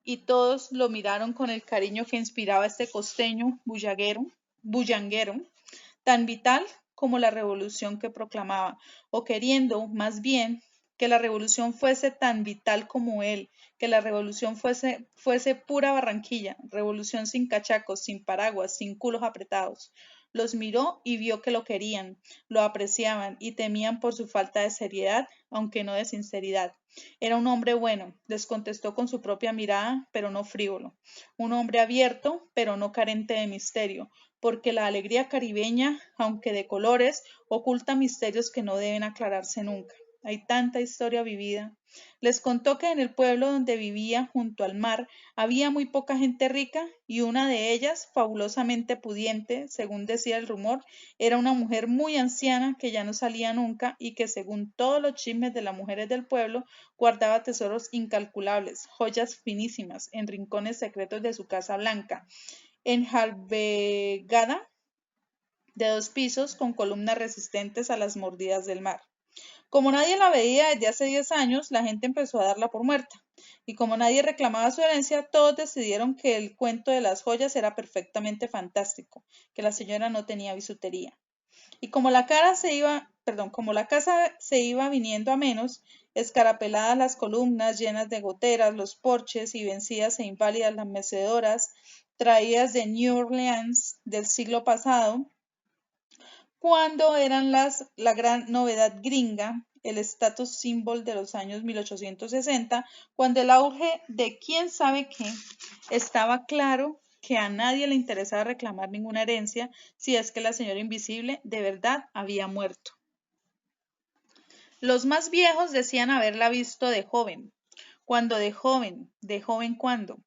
y todos lo miraron con el cariño que inspiraba este costeño bullanguero, tan vital como la revolución que proclamaba, o queriendo, más bien, que la revolución fuese tan vital como él, que la revolución fuese pura Barranquilla, revolución sin cachacos, sin paraguas, sin culos apretados. Los miró y vio que lo querían, lo apreciaban y temían por su falta de seriedad, aunque no de sinceridad. Era un hombre bueno, les contestó con su propia mirada, pero no frívolo. Un hombre abierto, pero no carente de misterio, porque la alegría caribeña, aunque de colores, oculta misterios que no deben aclararse nunca. Hay tanta historia vivida. Les contó que en el pueblo donde vivía, junto al mar, había muy poca gente rica y una de ellas, fabulosamente pudiente, según decía el rumor, era una mujer muy anciana que ya no salía nunca y que, según todos los chismes de las mujeres del pueblo, guardaba tesoros incalculables, joyas finísimas, en rincones secretos de su casa blanca, enjalbegada de 2 pisos con columnas resistentes a las mordidas del mar. Como nadie la veía desde hace 10 años, la gente empezó a darla por muerta. Y como nadie reclamaba su herencia, todos decidieron que el cuento de las joyas era perfectamente fantástico, que la señora no tenía bisutería. Y como la casa se iba viniendo a menos, escarapeladas las columnas llenas de goteras, los porches y vencidas e inválidas las mecedoras, traídas de New Orleans del siglo pasado, cuando eran la gran novedad gringa, el status symbol de los años 1860, cuando el auge de quién sabe qué, estaba claro que a nadie le interesaba reclamar ninguna herencia si es que la señora invisible de verdad había muerto. Los más viejos decían haberla visto de joven. ¿Cuándo de joven? ¿De joven cuándo?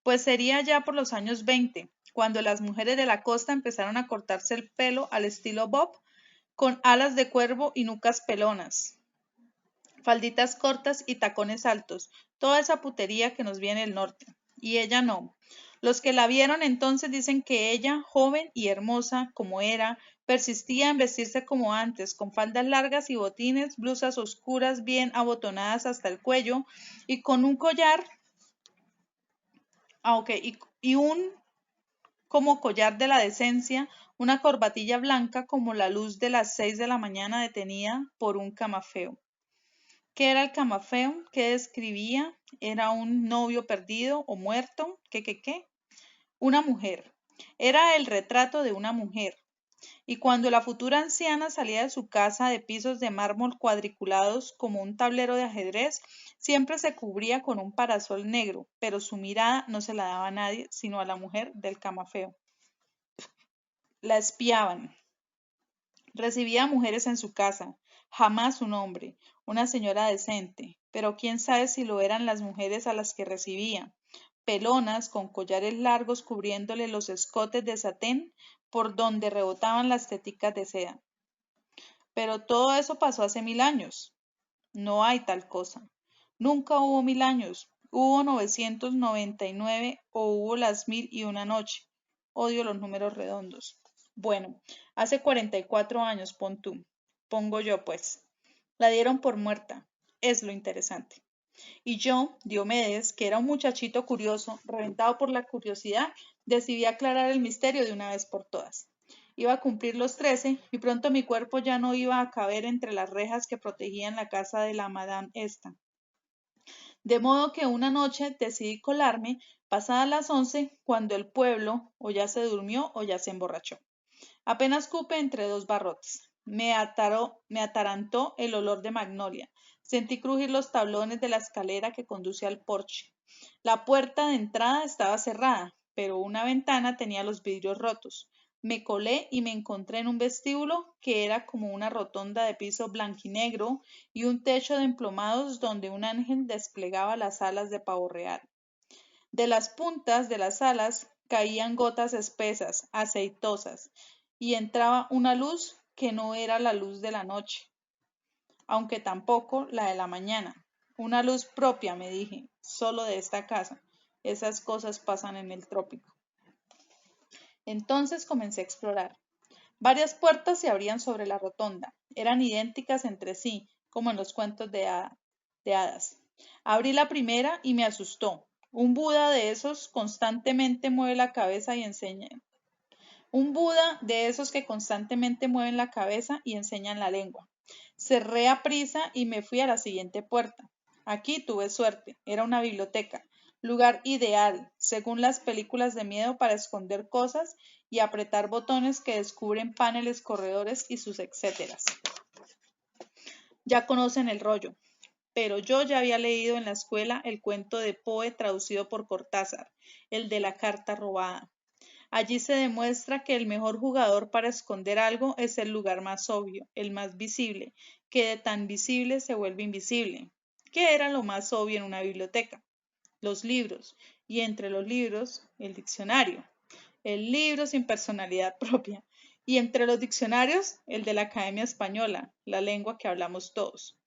Pues sería ya por los años 20, cuando las mujeres de la costa empezaron a cortarse el pelo al estilo Bob, con alas de cuervo y nucas pelonas, falditas cortas y tacones altos, toda esa putería que nos viene del norte. Y ella no. Los que la vieron entonces dicen que ella, joven y hermosa como era, persistía en vestirse como antes, con faldas largas y botines, blusas oscuras bien abotonadas hasta el cuello y con un collar, y un como collar de la decencia, una corbatilla blanca como la luz de las 6 de la mañana detenida por un camafeo. ¿Qué era el camafeo? ¿Qué describía? ¿Era un novio perdido o muerto? ¿Qué? Una mujer. Era el retrato de una mujer. Y cuando la futura anciana salía de su casa de pisos de mármol cuadriculados como un tablero de ajedrez, siempre se cubría con un parasol negro, pero su mirada no se la daba a nadie, sino a la mujer del camafeo. La espiaban. Recibía a mujeres en su casa, jamás un hombre, una señora decente, pero quién sabe si lo eran las mujeres a las que recibía, pelonas con collares largos cubriéndole los escotes de satén por donde rebotaban las teticas de seda. Pero todo eso pasó hace 1000 años. No hay tal cosa. Nunca hubo 1000 años. Hubo 999 o hubo las 1001 noche. Odio los números redondos. Bueno, hace 44 años, pongo yo pues. La dieron por muerta. Es lo interesante. Y yo, Diomedes, que era un muchachito curioso, reventado por la curiosidad, decidí aclarar el misterio de una vez por todas. Iba a cumplir los 13 y pronto mi cuerpo ya no iba a caber entre las rejas que protegían la casa de la Madame esta. De modo que una noche decidí colarme pasadas las 11, cuando el pueblo o ya se durmió o ya se emborrachó. Apenas cupe entre dos barrotes. Me atarantó el olor de magnolia. Sentí crujir los tablones de la escalera que conduce al porche. La puerta de entrada estaba cerrada, pero una ventana tenía los vidrios rotos. Me colé y me encontré en un vestíbulo que era como una rotonda de piso blanquinegro y un techo de emplomados donde un ángel desplegaba las alas de pavo real. De las puntas de las alas caían gotas espesas, aceitosas, y entraba una luz que no era la luz de la noche, aunque tampoco la de la mañana. Una luz propia, me dije, solo de esta casa. Esas cosas pasan en el trópico. Entonces comencé a explorar. Varias puertas se abrían sobre la rotonda. Eran idénticas entre sí, como en los cuentos de hadas. Abrí la primera y me asustó. Un Buda de esos constantemente mueve la cabeza y enseña. Un Buda de esos que constantemente mueven la cabeza y enseñan la lengua. Cerré a prisa y me fui a la siguiente puerta. Aquí tuve suerte. Era una biblioteca. Lugar ideal, según las películas de miedo, para esconder cosas y apretar botones que descubren paneles, corredores y sus etcéteras. Ya conocen el rollo. Pero yo ya había leído en la escuela el cuento de Poe traducido por Cortázar, el de la carta robada. Allí se demuestra que el mejor jugador para esconder algo es el lugar más obvio, el más visible, que de tan visible se vuelve invisible. ¿Qué era lo más obvio en una biblioteca? Los libros, y entre los libros, el diccionario. El libro sin personalidad propia. Y entre los diccionarios, el de la Academia Española, la lengua que hablamos todos.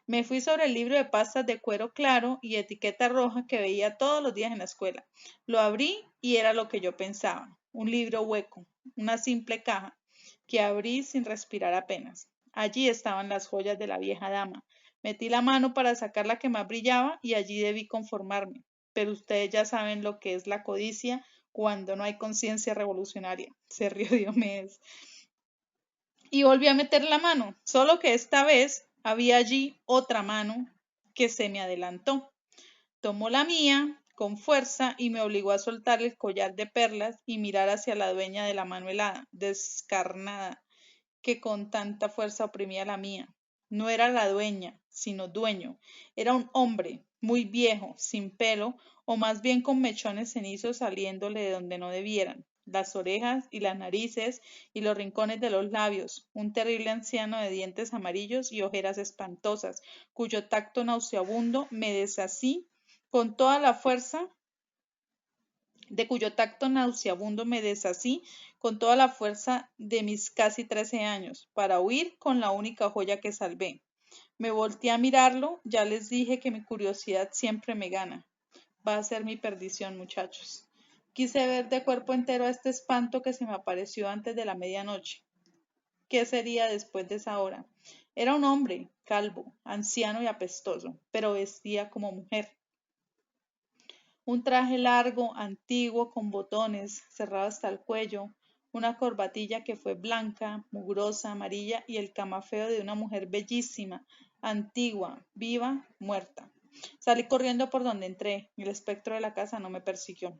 Me fui sobre el libro de pastas de cuero claro y etiqueta roja que veía todos los días en la escuela. Lo abrí y era lo que yo pensaba, un libro hueco, una simple caja, que abrí sin respirar apenas. Allí estaban las joyas de la vieja dama. Metí la mano para sacar la que más brillaba y allí debí conformarme. Pero ustedes ya saben lo que es la codicia cuando no hay conciencia revolucionaria. Se rió Diomedes. Y volví a meter la mano, solo que esta vez había allí otra mano que se me adelantó. Tomó la mía con fuerza y me obligó a soltar el collar de perlas y mirar hacia la dueña de la mano helada, descarnada, que con tanta fuerza oprimía la mía. No era la dueña, sino dueño. Era un hombre, muy viejo, sin pelo, o más bien con mechones cenizos saliéndole de donde no debieran, las orejas y las narices y los rincones de los labios, un terrible anciano de dientes amarillos y ojeras espantosas, cuyo tacto nauseabundo me desasí con toda la fuerza de cuyo tacto nauseabundo me desasí con toda la fuerza de mis casi 13 años, para huir con la única joya que salvé. Me volteé a mirarlo, ya les dije que mi curiosidad siempre me gana. Va a ser mi perdición, muchachos. Quise ver de cuerpo entero a este espanto que se me apareció antes de la medianoche. ¿Qué sería después de esa hora? Era un hombre, calvo, anciano y apestoso, pero vestía como mujer. Un traje largo, antiguo, con botones, cerrado hasta el cuello, una corbatilla que fue blanca, mugrosa, amarilla y el camafeo de una mujer bellísima, antigua, viva, muerta. Salí corriendo por donde entré, y el espectro de la casa no me persiguió.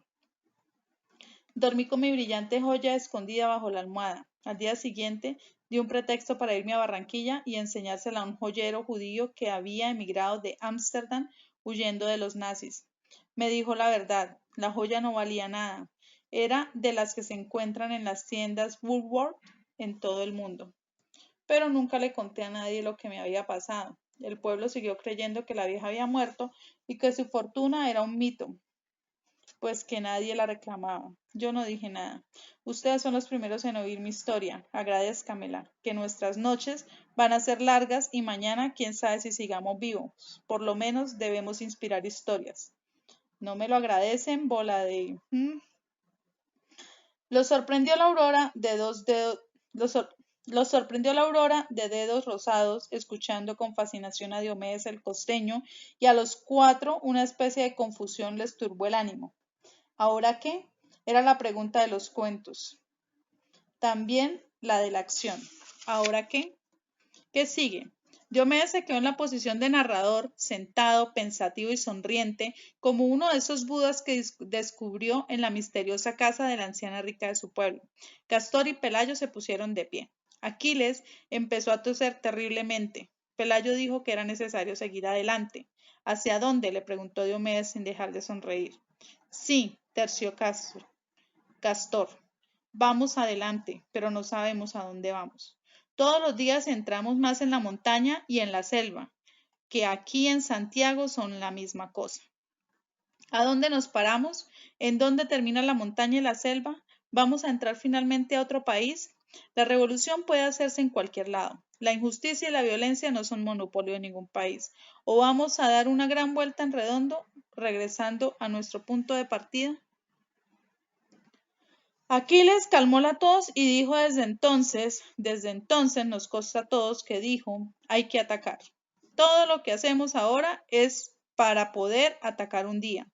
Dormí con mi brillante joya escondida bajo la almohada. Al día siguiente di un pretexto para irme a Barranquilla y enseñársela a un joyero judío que había emigrado de Ámsterdam huyendo de los nazis. Me dijo la verdad, la joya no valía nada. Era de las que se encuentran en las tiendas Woolworth en todo el mundo. Pero nunca le conté a nadie lo que me había pasado. El pueblo siguió creyendo que la vieja había muerto y que su fortuna era un mito, pues que nadie la reclamaba. Yo no dije nada. Ustedes son los primeros en oír mi historia. Agradézcamela, que nuestras noches van a ser largas y mañana quién sabe si sigamos vivos. Por lo menos debemos inspirar historias. No me lo agradecen, bola de... Lo sorprendió la aurora de dos dedos. Los sorprendió la aurora de dedos rosados, escuchando con fascinación a Diomedes el costeño, y a los cuatro una especie de confusión les turbó el ánimo. ¿Ahora qué? Era la pregunta de los cuentos. También la de la acción. ¿Ahora qué? ¿Qué sigue? Diomedes se quedó en la posición de narrador, sentado, pensativo y sonriente, como uno de esos budas que descubrió en la misteriosa casa de la anciana rica de su pueblo. Castor y Pelayo se pusieron de pie. Aquiles empezó a toser terriblemente. Pelayo dijo que era necesario seguir adelante. ¿Hacia dónde? Le preguntó Diomedes sin dejar de sonreír. Sí, terció Castor. Vamos adelante, pero no sabemos a dónde vamos. Todos los días entramos más en la montaña y en la selva, que aquí en Santiago son la misma cosa. ¿A dónde nos paramos? ¿En dónde termina la montaña y la selva? ¿Vamos a entrar finalmente a otro país? La revolución puede hacerse en cualquier lado. La injusticia y la violencia no son monopolio de ningún país. ¿O vamos a dar una gran vuelta en redondo, regresando a nuestro punto de partida? Aquiles calmó la tos y dijo desde entonces nos consta a todos que dijo, hay que atacar. Todo lo que hacemos ahora es para poder atacar un día.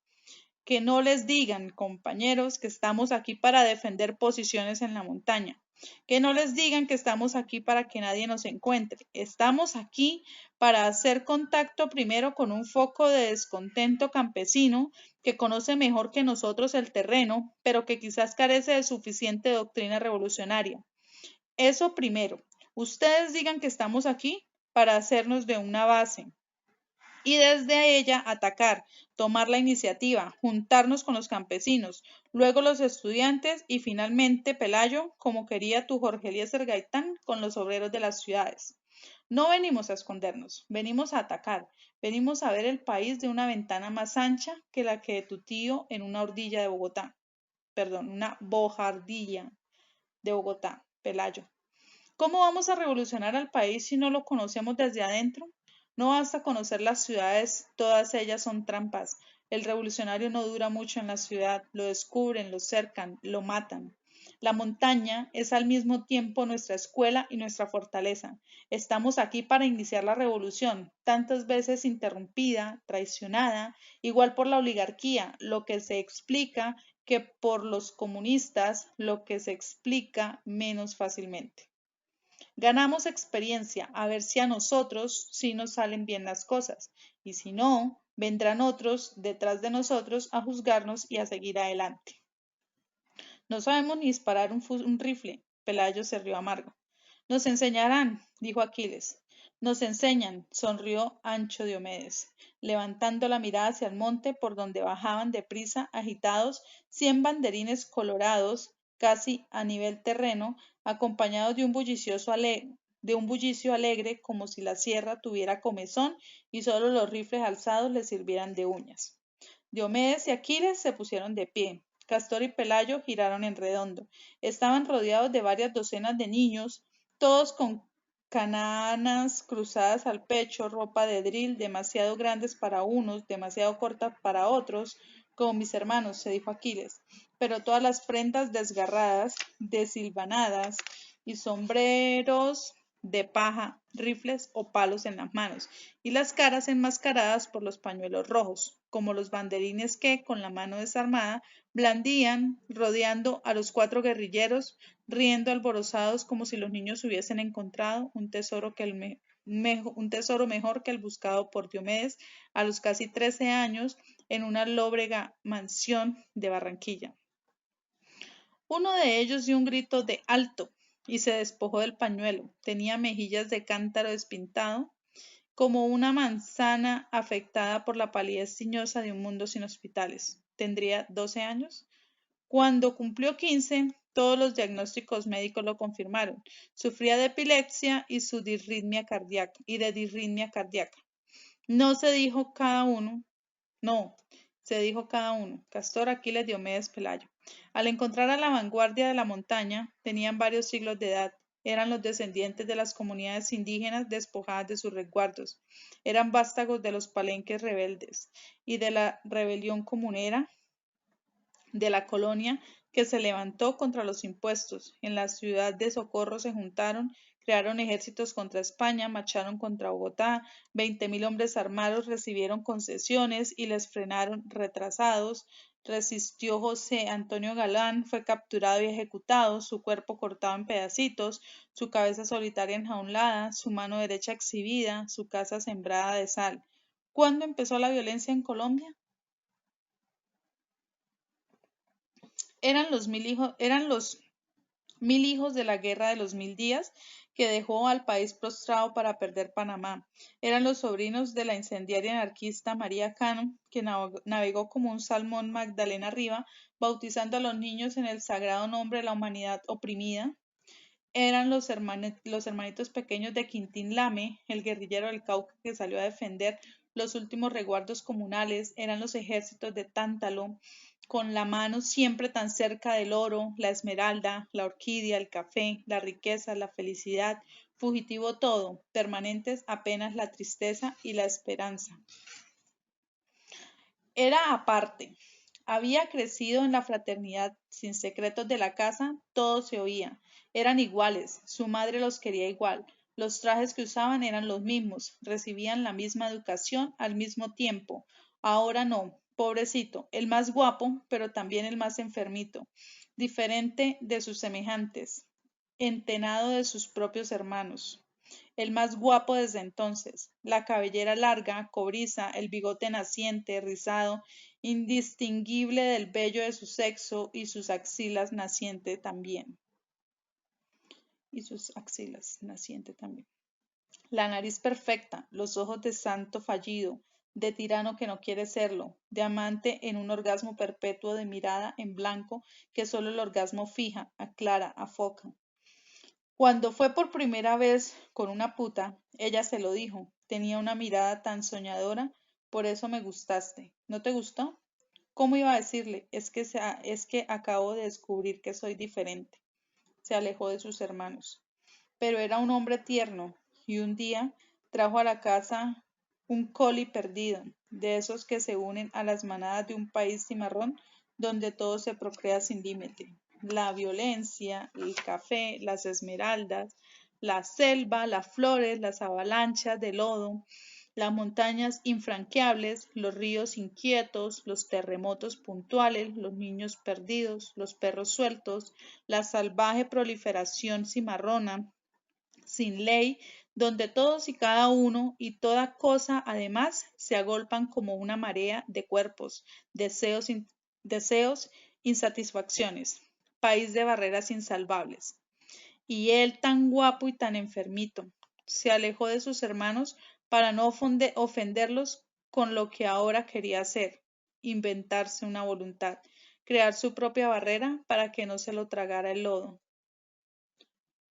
Que no les digan, compañeros, que estamos aquí para defender posiciones en la montaña. Que no les digan que estamos aquí para que nadie nos encuentre. Estamos aquí para hacer contacto primero con un foco de descontento campesino que conoce mejor que nosotros el terreno, pero que quizás carece de suficiente doctrina revolucionaria. Eso primero. Ustedes digan que estamos aquí para hacernos de una base y desde ella atacar, tomar la iniciativa, juntarnos con los campesinos, luego los estudiantes y finalmente Pelayo, como quería tu Jorge Eliezer Gaitán, con los obreros de las ciudades. No venimos a escondernos, venimos a atacar, venimos a ver el país de una ventana más ancha que la que de tu tío en una ordilla de Bogotá, perdón, una bojardilla de Bogotá, Pelayo. ¿Cómo vamos a revolucionar al país si no lo conocemos desde adentro? No basta conocer las ciudades, todas ellas son trampas. El revolucionario no dura mucho en la ciudad, lo descubren, lo cercan, lo matan. La montaña es al mismo tiempo nuestra escuela y nuestra fortaleza. Estamos aquí para iniciar la revolución, tantas veces interrumpida, traicionada, igual por la oligarquía, lo que se explica que por los comunistas, lo que se explica menos fácilmente. Ganamos experiencia, a ver si a nosotros sí nos salen bien las cosas, y si no, vendrán otros detrás de nosotros a juzgarnos y a seguir adelante. No sabemos ni disparar un rifle. Pelayo se rió amargo. Nos enseñarán, dijo Aquiles. Nos enseñan, sonrió Ancho Diomedes, levantando la mirada hacia el monte por donde bajaban deprisa, agitados, 100 banderines colorados, casi a nivel terreno, acompañados de un bullicio alegre, como si la sierra tuviera comezón y solo los rifles alzados le sirvieran de uñas. Diomedes y Aquiles se pusieron de pie. Castor y Pelayo giraron en redondo. Estaban rodeados de varias docenas de niños, todos con cananas cruzadas al pecho, ropa de dril demasiado grandes para unos, demasiado cortas para otros, como mis hermanos, se dijo Aquiles, pero todas las prendas desgarradas, desilvanadas y sombreros de paja, rifles o palos en las manos, y las caras enmascaradas por los pañuelos rojos, como los banderines que, con la mano desarmada, blandían, rodeando a los 4 guerrilleros, riendo alborozados como si los niños hubiesen encontrado un tesoro, un tesoro mejor que el buscado por Diomedes a los casi 13 años en una lóbrega mansión de Barranquilla. Uno de ellos dio un grito de alto y se despojó del pañuelo. Tenía mejillas de cántaro despintado, como una manzana afectada por la palidez tiñosa de un mundo sin hospitales. ¿Tendría 12 años? Cuando cumplió 15, todos los diagnósticos médicos lo confirmaron. Sufría de epilepsia y de disritmia cardíaca. No se dijo cada uno, no, se dijo cada uno, Castor, Aquiles, Diomedes, Pelayo. Al encontrar a la vanguardia de la montaña, tenían varios siglos de edad. Eran los descendientes de las comunidades indígenas despojadas de sus resguardos. Eran vástagos de los palenques rebeldes y de la rebelión comunera de la colonia que se levantó contra los impuestos. En la ciudad de Socorro se juntaron, crearon ejércitos contra España, marcharon contra Bogotá, 20.000 hombres armados recibieron concesiones y les frenaron retrasados. Resistió José Antonio Galán, fue capturado y ejecutado, su cuerpo cortado en pedacitos, su cabeza solitaria enjaulada, su mano derecha exhibida, su casa sembrada de sal. ¿Cuándo empezó la violencia en Colombia? Eran los 1000 hijos de la Guerra de los 1000 días que dejó al país prostrado para perder Panamá. Eran los sobrinos de la incendiaria anarquista María Cano, que navegó como un salmón Magdalena Riva, bautizando a los niños en el sagrado nombre de la humanidad oprimida. Eran los hermanitos pequeños de Quintín Lame, el guerrillero del Cauca que salió a defender los últimos resguardos comunales. Eran los ejércitos de Tántalo, con la mano siempre tan cerca del oro, la esmeralda, la orquídea, el café, la riqueza, la felicidad, fugitivo todo, permanentes apenas la tristeza y la esperanza. Era aparte. Había crecido en la fraternidad, sin secretos de la casa, todo se oía. Eran iguales, su madre los quería igual, los trajes que usaban eran los mismos, recibían la misma educación al mismo tiempo. Ahora no, pobrecito, el más guapo, pero también el más enfermito, diferente de sus semejantes, entenado de sus propios hermanos. El más guapo desde entonces, la cabellera larga, cobriza, el bigote naciente, rizado, indistinguible del vello de su sexo y sus axilas naciente también. La nariz perfecta, los ojos de santo fallido, de tirano que no quiere serlo, de amante en un orgasmo perpetuo de mirada en blanco que solo el orgasmo fija, aclara, afoca. Cuando fue por primera vez con una puta, ella se lo dijo. Tenía una mirada tan soñadora, por eso me gustaste. ¿No te gustó? ¿Cómo iba a decirle? Es que acabo de descubrir que soy diferente. Se alejó de sus hermanos. Pero era un hombre tierno, y un día trajo a la casa un coli perdido, de esos que se unen a las manadas de un país cimarrón donde todo se procrea sin límite. La violencia, el café, las esmeraldas, la selva, las flores, las avalanchas de lodo, las montañas infranqueables, los ríos inquietos, los terremotos puntuales, los niños perdidos, los perros sueltos, la salvaje proliferación cimarrona, sin ley, donde todos y cada uno y toda cosa además se agolpan como una marea de cuerpos, deseos, insatisfacciones, país de barreras insalvables. Y él tan guapo y tan enfermito, se alejó de sus hermanos para no ofenderlos con lo que ahora quería hacer, inventarse una voluntad, crear su propia barrera para que no se lo tragara el lodo.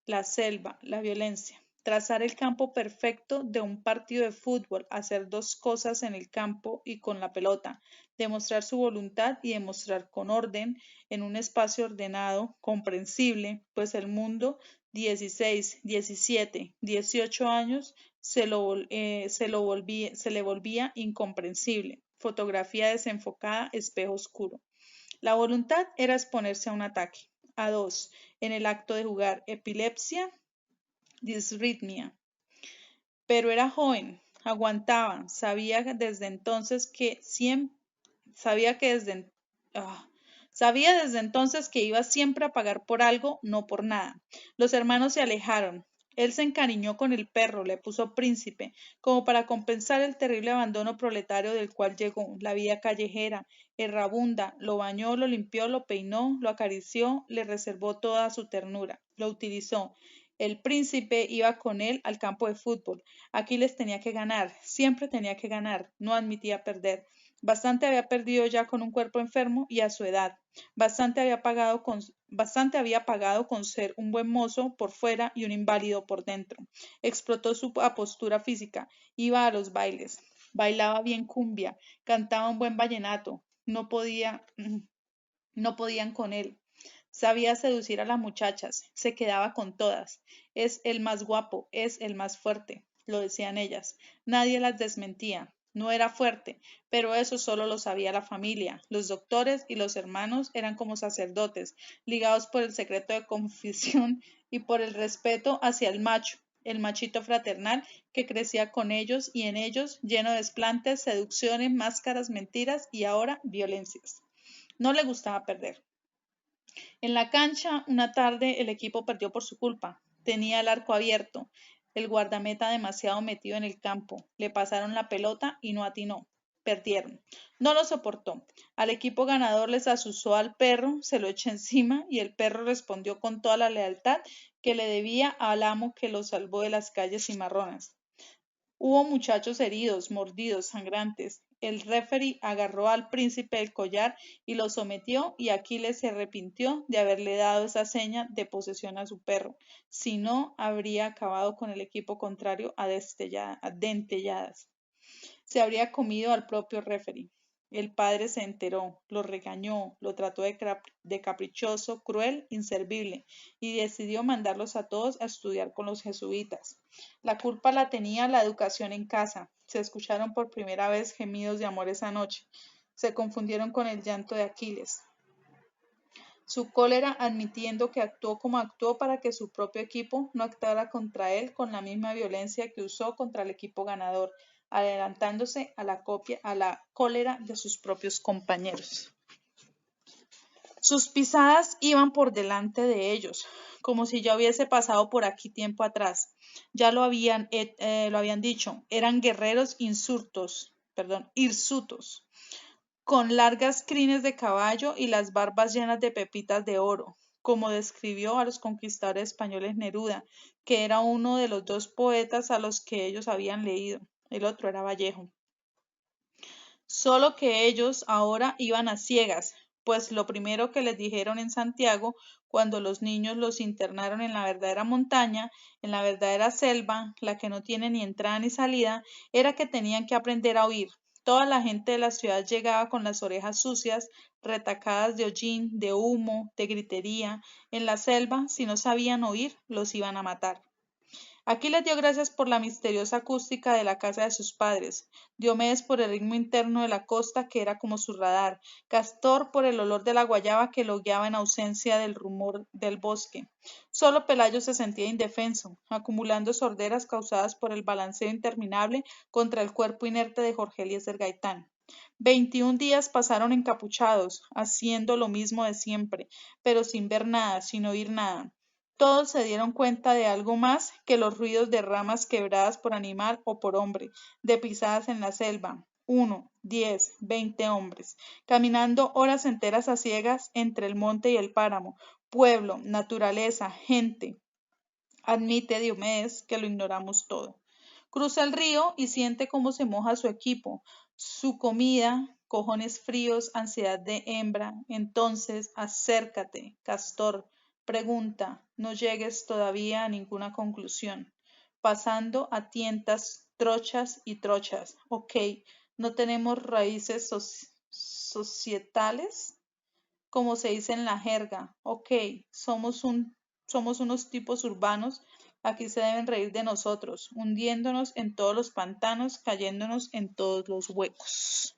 La selva, la violencia. Trazar el campo perfecto de un partido de fútbol, hacer dos cosas en el campo y con la pelota, demostrar su voluntad y demostrar con orden, en un espacio ordenado, comprensible, pues el mundo 16, 17, 18 años se le volvía incomprensible. Fotografía desenfocada, espejo oscuro. La voluntad era exponerse a un ataque. A dos, en el acto de jugar, epilepsia, disritmia. Pero era joven, aguantaba, sabía desde entonces que iba siempre a pagar por algo, no por nada. Los hermanos se alejaron. Él se encariñó con el perro, le puso príncipe, como para compensar el terrible abandono proletario del cual llegó, la vida callejera, errabunda, lo bañó, lo limpió, lo peinó, lo acarició, le reservó toda su ternura, lo utilizó. El príncipe iba con él al campo de fútbol. Aquiles tenía que ganar, siempre tenía que ganar, no admitía perder. Bastante había perdido ya con un cuerpo enfermo y a su edad. Bastante había pagado con ser un buen mozo por fuera y un inválido por dentro. Explotó su apostura física, iba a los bailes, bailaba bien cumbia, cantaba un buen vallenato, no podían con él. Sabía seducir a las muchachas, se quedaba con todas. Es el más guapo, es el más fuerte, lo decían ellas. Nadie las desmentía. No era fuerte, pero eso solo lo sabía la familia. Los doctores y los hermanos eran como sacerdotes, ligados por el secreto de confesión y por el respeto hacia el macho, el machito fraternal que crecía con ellos y en ellos, lleno de desplantes, seducciones, máscaras, mentiras y ahora violencias. No le gustaba perder. En la cancha, una tarde, el equipo perdió por su culpa. Tenía el arco abierto, el guardameta demasiado metido en el campo. Le pasaron la pelota y no atinó. Perdieron. No lo soportó. Al equipo ganador les asusó al perro, se lo echó encima y el perro respondió con toda la lealtad que le debía al amo que lo salvó de las calles cimarronas. Hubo muchachos heridos, mordidos, sangrantes. El referee agarró al príncipe del collar y lo sometió y Aquiles se arrepintió de haberle dado esa seña de posesión a su perro. Si no, habría acabado con el equipo contrario a dentelladas. Se habría comido al propio referee. El padre se enteró, lo regañó, lo trató de caprichoso, cruel, inservible, y decidió mandarlos a todos a estudiar con los jesuitas. La culpa la tenía la educación en casa. Se escucharon por primera vez gemidos de amor esa noche. Se confundieron con el llanto de Aquiles. Su cólera admitiendo que actuó como actuó para que su propio equipo no actuara contra él con la misma violencia que usó contra el equipo ganador, adelantándose a la cólera de sus propios compañeros. Sus pisadas iban por delante de ellos, como si ya hubiese pasado por aquí tiempo atrás. Ya lo habían dicho, eran guerreros hirsutos, con largas crines de caballo y las barbas llenas de pepitas de oro, como describió a los conquistadores españoles Neruda, que era uno de los dos poetas a los que ellos habían leído. El otro era Vallejo. Solo que ellos ahora iban a ciegas, pues lo primero que les dijeron en Santiago, cuando los niños los internaron en la verdadera montaña, en la verdadera selva, la que no tiene ni entrada ni salida, era que tenían que aprender a oír. Toda la gente de la ciudad llegaba con las orejas sucias, retacadas de hollín, de humo, de gritería. En la selva, si no sabían oír, los iban a matar. Aquiles dio gracias por la misteriosa acústica de la casa de sus padres, Diomedes por el ritmo interno de la costa que era como su radar, Castor por el olor de la guayaba que lo guiaba en ausencia del rumor del bosque. Solo Pelayo se sentía indefenso, acumulando sorderas causadas por el balanceo interminable contra el cuerpo inerte de Jorge Eliezer Gaitán. 21 días pasaron encapuchados, haciendo lo mismo de siempre, pero sin ver nada, sin oír nada. Todos se dieron cuenta de algo más que los ruidos de ramas quebradas por animal o por hombre, de pisadas en la selva. 1, 10, 20 hombres, caminando horas enteras a ciegas entre el monte y el páramo, pueblo, naturaleza, gente. Admite Diomedes que lo ignoramos todo. Cruza el río y siente cómo se moja su equipo, su comida, cojones fríos, ansiedad de hembra. Entonces, acércate, Castor, pregunta, no llegues todavía a ninguna conclusión. Pasando a tientas, trochas y trochas. Ok, no tenemos raíces societales, como se dice en la jerga. Ok, somos unos tipos urbanos, aquí se deben reír de nosotros, hundiéndonos en todos los pantanos, cayéndonos en todos los huecos.